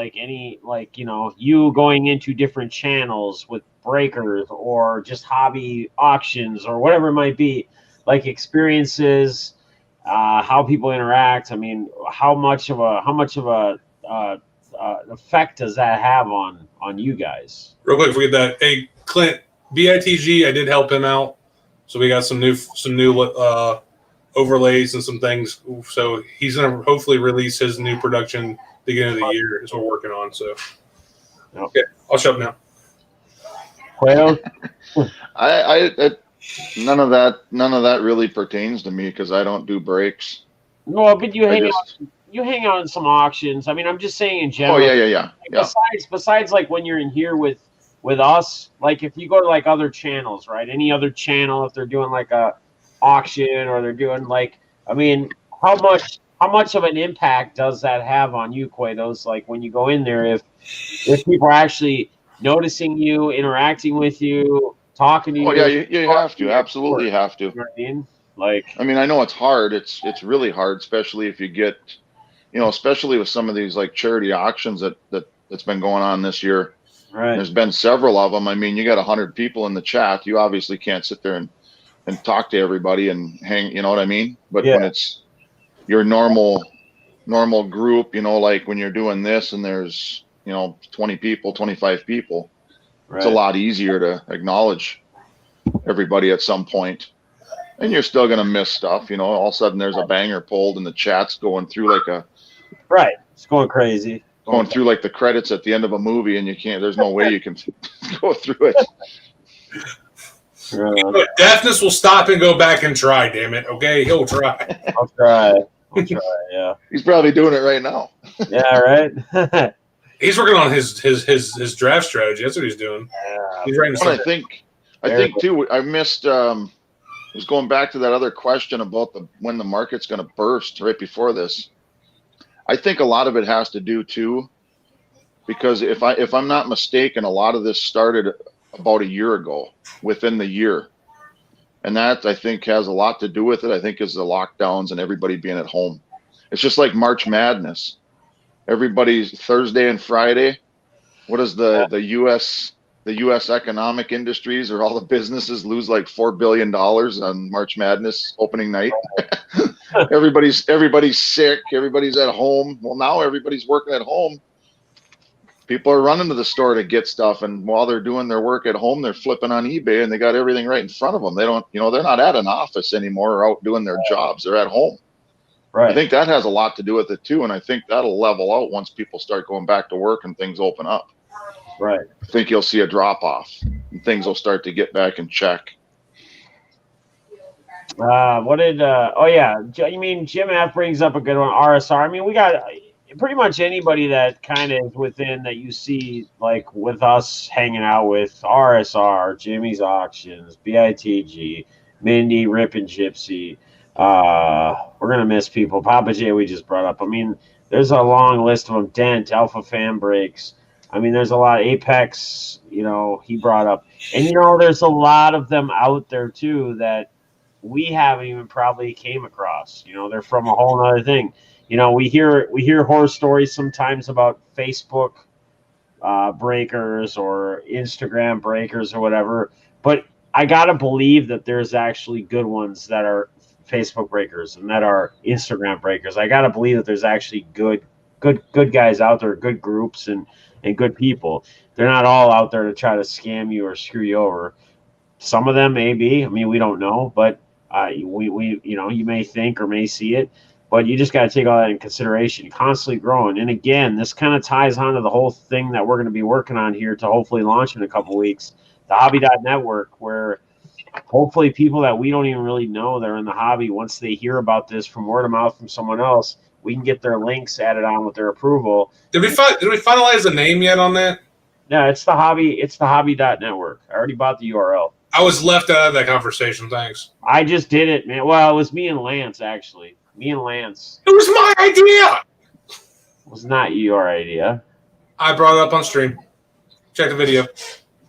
you going into different channels with breakers or just hobby auctions or whatever it might be, like experiences, how people interact. I mean, how much of a effect does that have on you guys? Real quick, forget that. Hey, Clint, BITG, I did help him out, so we got some new overlays and some things. So he's gonna hopefully release his new production beginning of the year. Is what we're working on. So okay, I'll shut up now. Well, none of that really pertains to me because I don't do breaks. No, but you hang out in some auctions. I mean, I'm just saying in general. Oh yeah. Besides like when you're in here with us, like if you go to like other channels, right? Any other channel, if they're doing like a auction or they're doing how much of an impact does that have on you, Cuetos? Like when you go in there, if people are actually noticing you, interacting with you, talking to you. Oh yeah, you have to, absolutely have to. You know what I mean? I know it's hard. It's really hard, especially if you get, especially with some of these like charity auctions that's been going on this year. Right. There's been several of them. I mean, you got 100 people in the chat. You obviously can't sit there and talk to everybody and hang, you know what I mean? But Yeah. when it's your normal group, you know, like when you're doing this and there's, you know, 20 people, 25 people, it's a lot easier to acknowledge everybody at some point. And you're still going to miss stuff, you know, all of a sudden there's a banger pulled and the chat's going through like Right. It's going crazy. going through like the credits at the end of a movie, and you can't, there's no way you can go through it. Deafness will stop and go back and try, damn it. Okay, he'll try. I'll try. Yeah. He's probably doing it right now. Yeah, right. He's working on his draft strategy. That's what he's doing. Yeah. He's writing Well, something. I think too, I missed, was going back to that other question about when the market's going to burst right before this. I think a lot of it has to do too, because if I'm not mistaken, a lot of this started about a year ago, within the year. And that, I think, has a lot to do with it. I think is the lockdowns and everybody being at home. It's just like March Madness. Everybody's Thursday and Friday. What does the U.S. economic industries or all the businesses lose like $4 billion on March Madness opening night? Everybody's sick. Everybody's at home. Well, now everybody's working at home. People are running to the store to get stuff, and while they're doing their work at home, they're flipping on eBay, and they got everything right in front of them. They don't, you know, they're not at an office anymore or out doing their jobs. They're at home. Right. I think that has a lot to do with it too, and I think that'll level out once people start going back to work and things open up. Right. I think you'll see a drop off, and things will start to get back in check. What did? Oh yeah, you mean Jim F brings up a good one. RSR. I mean, we got pretty much anybody that kind of is within that you see, like with us hanging out with RSR, Jimmy's Auctions, BITG, Mindy, Rip and Gypsy. We're gonna miss people. Papa J we just brought up. I mean, there's a long list of them. Dent, Alpha Fan Breaks. I mean, there's a lot. Apex, you know, he brought up, and you know, there's a lot of them out there too that we haven't even probably came across. You know, they're from a whole other thing. You know, we hear horror stories sometimes about Facebook breakers or Instagram breakers or whatever, but I gotta believe that there's actually good ones that are Facebook breakers and that are Instagram breakers. I gotta believe that there's actually good guys out there, good groups and good people. They're not all out there to try to scam you or screw you over. Some of them may be. I mean, we don't know, but we you know, you may think or may see it, but you just got to take all that in consideration. Constantly growing, and again, this kind of ties on to the whole thing that we're going to be working on here to hopefully launch in a couple weeks, the Hobby.network, where hopefully people that we don't even really know that are in the hobby, once they hear about this from word of mouth from someone else, we can get their links added on with their approval. Did we finalize the name yet on that? No, it's the Hobby.network. I already bought the URL. I was left out of that conversation. Thanks. I just did it, man. Well, it was me and Lance, actually. Me and Lance. It was my idea. It was not your idea. I brought it up on stream. Check the video.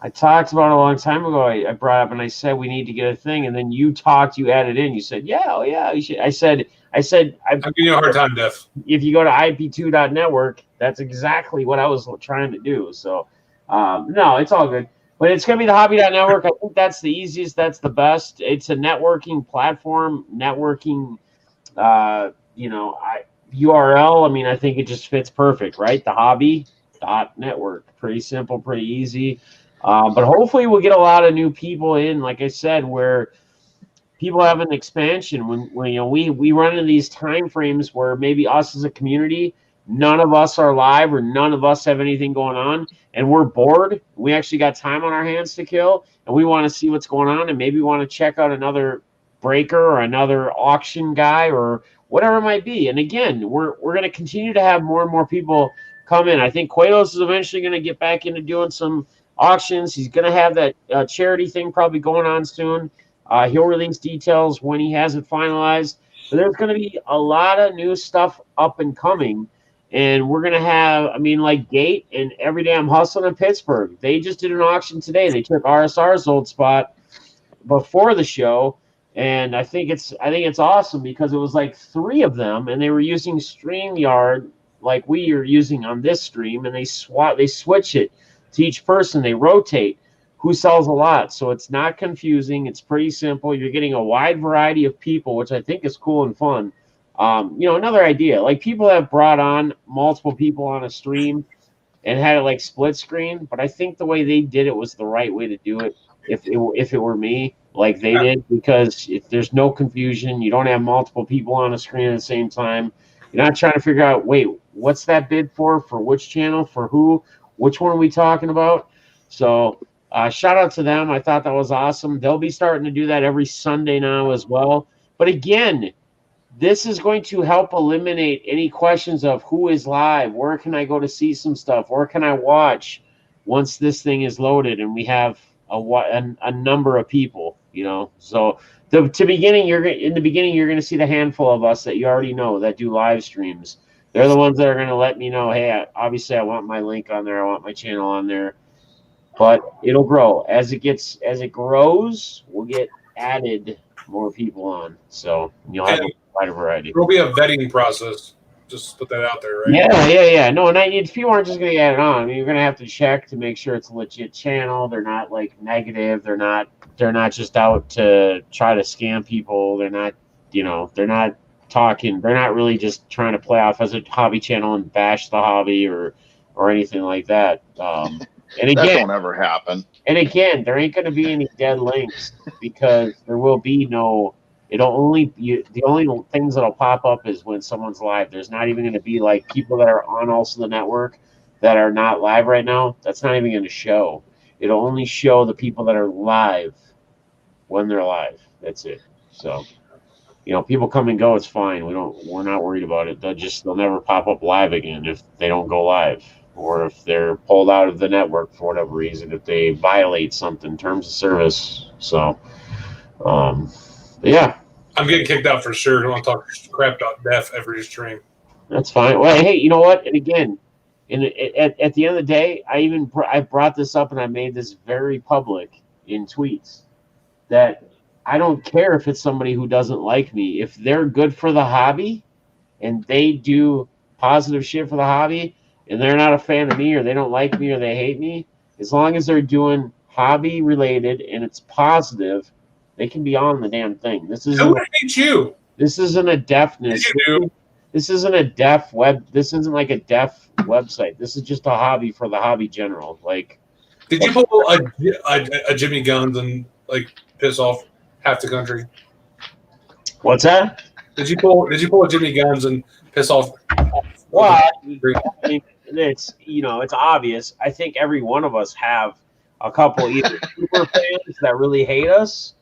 I talked about it a long time ago. I brought up and I said we need to get a thing, and then you added in. You said, "Yeah, oh yeah." You should. I said, I'm giving you a hard time, Def. If you go to ip2.network, that's exactly what I was trying to do. So, no, it's all good. But it's going to be the Hobby.network. I think that's the easiest. That's the best. It's a networking platform, networking, URL. I mean, I think it just fits perfect, right? The Hobby.network. Pretty simple, pretty easy. But hopefully we'll get a lot of new people in, like I said, where people have an expansion. When you know, we run into these time frames where maybe us as a community, none of us are live or none of us have anything going on, and we're bored. We actually got time on our hands to kill, and we want to see what's going on, and maybe want to check out another breaker or another auction guy or whatever it might be. And again, we're going to continue to have more and more people come in. I think Quatos is eventually going to get back into doing some auctions. He's going to have that charity thing probably going on soon. He'll release details when he has it finalized. But there's going to be a lot of new stuff up and coming. And we're going to have, I mean, like Gate and Every Day I'm Hustling in Pittsburgh. They just did an auction today. They took RSR's old spot before the show. And I think it's awesome because it was like 3 of them, and they were using StreamYard like we are using on this stream, and they switch it to each person. They rotate who sells a lot. So it's not confusing. It's pretty simple. You're getting a wide variety of people, which I think is cool and fun. Another idea, like people have brought on multiple people on a stream and had it like split screen, but I think the way they did it was the right way to do it. If it were me, like they did, because if there's no confusion, you don't have multiple people on a screen at the same time. You're not trying to figure out, wait, what's that bid for which channel, for who, which one are we talking about? So shout out to them. I thought that was awesome. They'll be starting to do that every Sunday now as well. But again, this is going to help eliminate any questions of who is live, where can I go to see some stuff, where can I watch once this thing is loaded and we have a number of people, So in the beginning, you're going to see the handful of us that you already know that do live streams. They're the ones that are going to let me know, hey, obviously I want my link on there, I want my channel on there. But it'll grow as it grows. We'll get added more people on, so you'll have a wider variety. There'll be a vetting process. Just put that out there, right? Yeah. No, people aren't just going to get it on. I mean, you're going to have to check to make sure it's a legit channel. They're not like negative. They're not just out to try to scam people. They're not, they're not talking. They're not really just trying to play off as a hobby channel and bash the hobby or anything like that. And again, that don't ever happen. And again, there ain't going to be any dead links because there will be no. The only things that'll pop up is when someone's live. There's not even going to be like people that are on also the network that are not live right now. That's not even going to show. It'll only show the people that are live when they're live. That's it. So, people come and go. It's fine. We're not worried about it. They'll never pop up live again if they don't go live. Or if they're pulled out of the network for whatever reason, if they violate something, terms of service. So, yeah. I'm getting kicked out for sure. I don't want to talk crap about death every stream. That's fine. Well, hey, you know what? And again, at the end of the day, I brought this up and I made this very public in tweets that I don't care if it's somebody who doesn't like me. If they're good for the hobby and they do positive shit for the hobby, and they're not a fan of me or they don't like me or they hate me, as long as they're doing hobby related and it's positive, they can be on the damn thing. Who hate you? This isn't a deafness. This isn't a deaf web. This isn't like a deaf website. This is just a hobby for the hobby general. Like, did you pull a Jimmy Guns and like piss off half the country? What's that? Did you pull a Jimmy Guns and piss off? Well, I mean, it's obvious. I think every one of us have a couple either super fans that really hate us,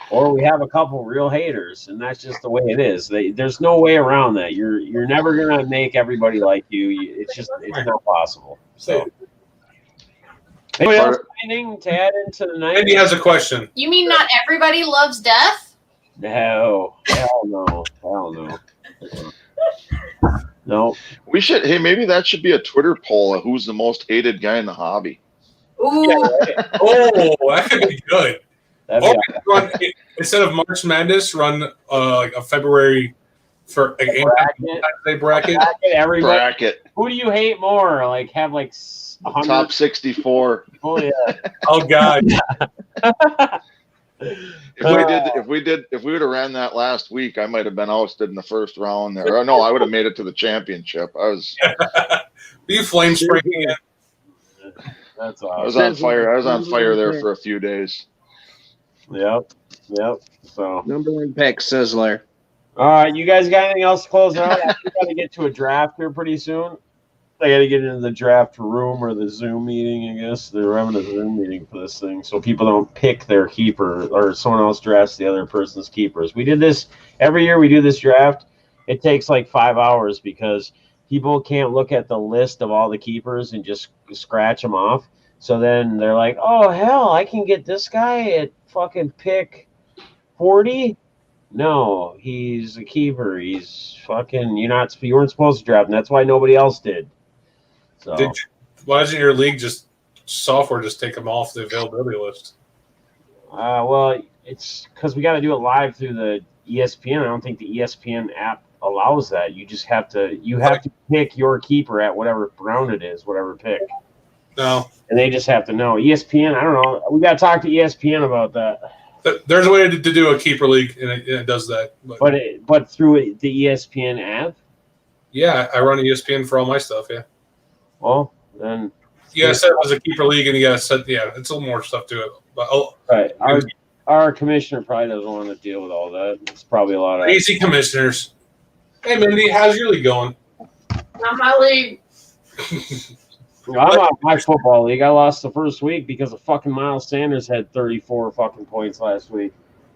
or we have a couple real haters, and that's just the way it is. There's no way around that. You're never gonna make everybody like you. It's not possible. So, anybody else anything to add into the night? Andy has a question. You mean not everybody loves death? No, hell no. No. We should. Hey, maybe that should be a Twitter poll of who's the most hated guy in the hobby. Ooh. Yeah, right. Oh, that could be good. Awesome. Instead of March Madness, run like a February for a bracket. Bracket. Who do you hate more? Like have like 100? Top 64. Oh yeah. Oh God. If we would have ran that last week, I might have been ousted in the first round there. Or no, I would have made it to the championship. You flame spring again. That's awesome. I was on fire. I was on fire there for a few days. Yep. So Number one pick, Sizzler. all right, you guys got anything else to close out? I got to get to a draft here pretty soon. I got to get into the draft room or the Zoom meeting, I guess. They're having a Zoom meeting for this thing so people don't pick their keeper or someone else drafts the other person's keepers. We did this every year. We do this draft. It takes like 5 hours because people can't look at the list of all the keepers and just scratch them off. So then they're like, oh, hell, I can get this guy at fucking pick 40? No, he's a keeper. He's fucking, you weren't supposed to draft him. That's why nobody else did. So why doesn't your league software just take them off the availability list? Well, it's because we got to do it live through the ESPN. I don't think the ESPN app allows that. You just have to pick your keeper at whatever round it is, whatever pick. No. And they just have to know. ESPN, I don't know. We got to talk to ESPN about that. There's a way to do a keeper league, and it does that. But through the ESPN app? Yeah, I run ESPN for all my stuff, yeah. Well, then... You got to set up as a keeper league, and you got to set, it's a little more stuff to it. But right. Our commissioner probably doesn't want to deal with all that. It's probably a lot of... Easy commissioners. Hey, Mindy, how's your league going? Not my league. I'm out of my football league. I lost the first week because of fucking Miles Sanders had 34 fucking points last week.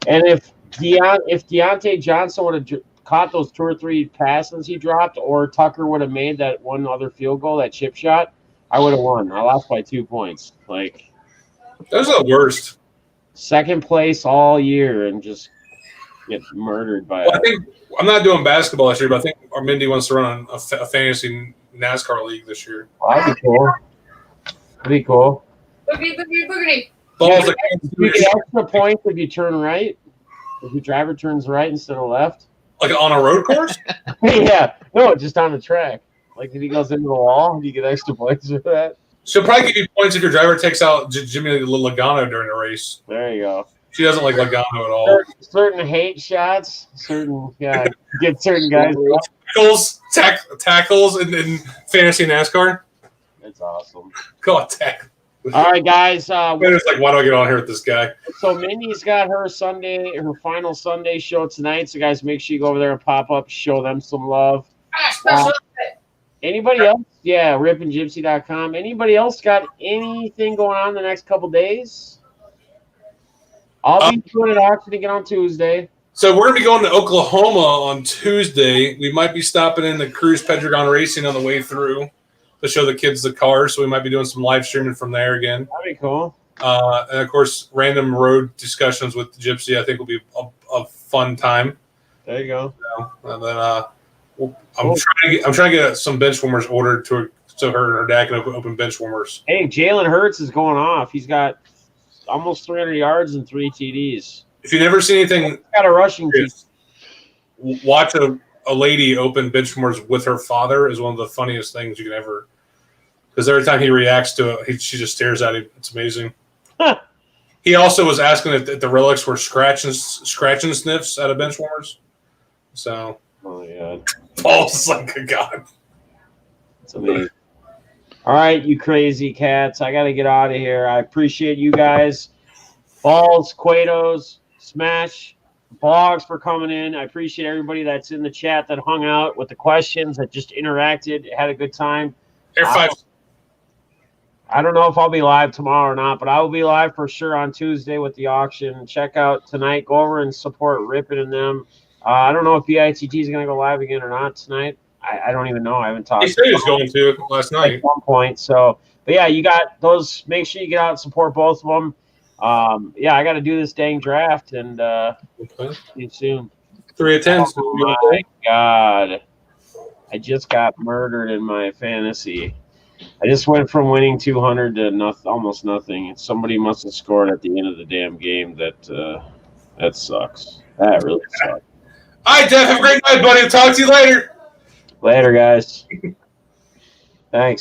And if Deontay Johnson would have caught those 2 or 3 passes he dropped, or Tucker would have made that one other field goal, that chip shot, I would have won. I lost by 2 points. Like, those are the worst. Second place all year and just get murdered by I think I'm not doing basketball this year, but I think our Mindy wants to run a fantasy NASCAR league this year. That'd be cool. That'd be cool. Boogie, boogie, boogity. Balls You get extra points if you turn right. If your driver turns right instead of left. Like on a road course? Yeah. No, just on the track. Like if he goes into the wall, do you get extra points for that? She'll probably give you points if your driver takes out Jimmy Logano during a race. There you go. She doesn't like Logano at all. Certain hate shots. Get certain guys. Tackles in fantasy NASCAR. That's awesome. Go on, tackle. All right, guys. It's like, why do I get on here with this guy? So Mindy's got her final Sunday show tonight. So guys, make sure you go over there and pop up, show them some love. Anybody else? Yeah, ripandgypsy.com. Anybody else got anything going on the next couple days? I'll be doing an auction again on Tuesday. So we're going to be going to Oklahoma on Tuesday. We might be stopping in the Cruise Pedregon Racing on the way through to show the kids the cars. So we might be doing some live streaming from there again. That'd be cool. And, of course, random road discussions with Gypsy I think will be a fun time. There you go. And then I'm trying to get some bench warmers ordered so her and her dad can open bench warmers. Hey, Jalen Hurts is going off. He's got almost 300 yards and 3 TDs. If you've never seen anything, he's got a rushing team. Watch a lady open bench warmers with her father is one of the funniest things you can ever. Because every time he reacts to it, she just stares at him. It's amazing. He also was asking if the relics were scratch and sniffs out of bench warmers. So, oh yeah, Paul's like a god. It's amazing. All right, you crazy cats. I got to get out of here. I appreciate you guys. Balls, Quados, Smash, Blogs for coming in. I appreciate everybody that's in the chat that hung out with the questions, that just interacted, had a good time. Air 5. I don't know if I'll be live tomorrow or not, but I will be live for sure on Tuesday with the auction. Check out tonight. Go over and support Rippin' and them. I don't know if BITT is going to go live again or not tonight. I don't even know. I haven't talked. He said he was going to last night. At one point. So, but yeah, you got those. Make sure you get out and support both of them. Yeah, I got to do this dang draft and see you soon. 3 of 10. Oh my God. I just got murdered in my fantasy. I just went from winning 200 to almost nothing. Somebody must have scored at the end of the damn game. That sucks. That really sucks. All right, Jeff. Have a great night, buddy. I'll talk to you later. Later, guys. Thanks.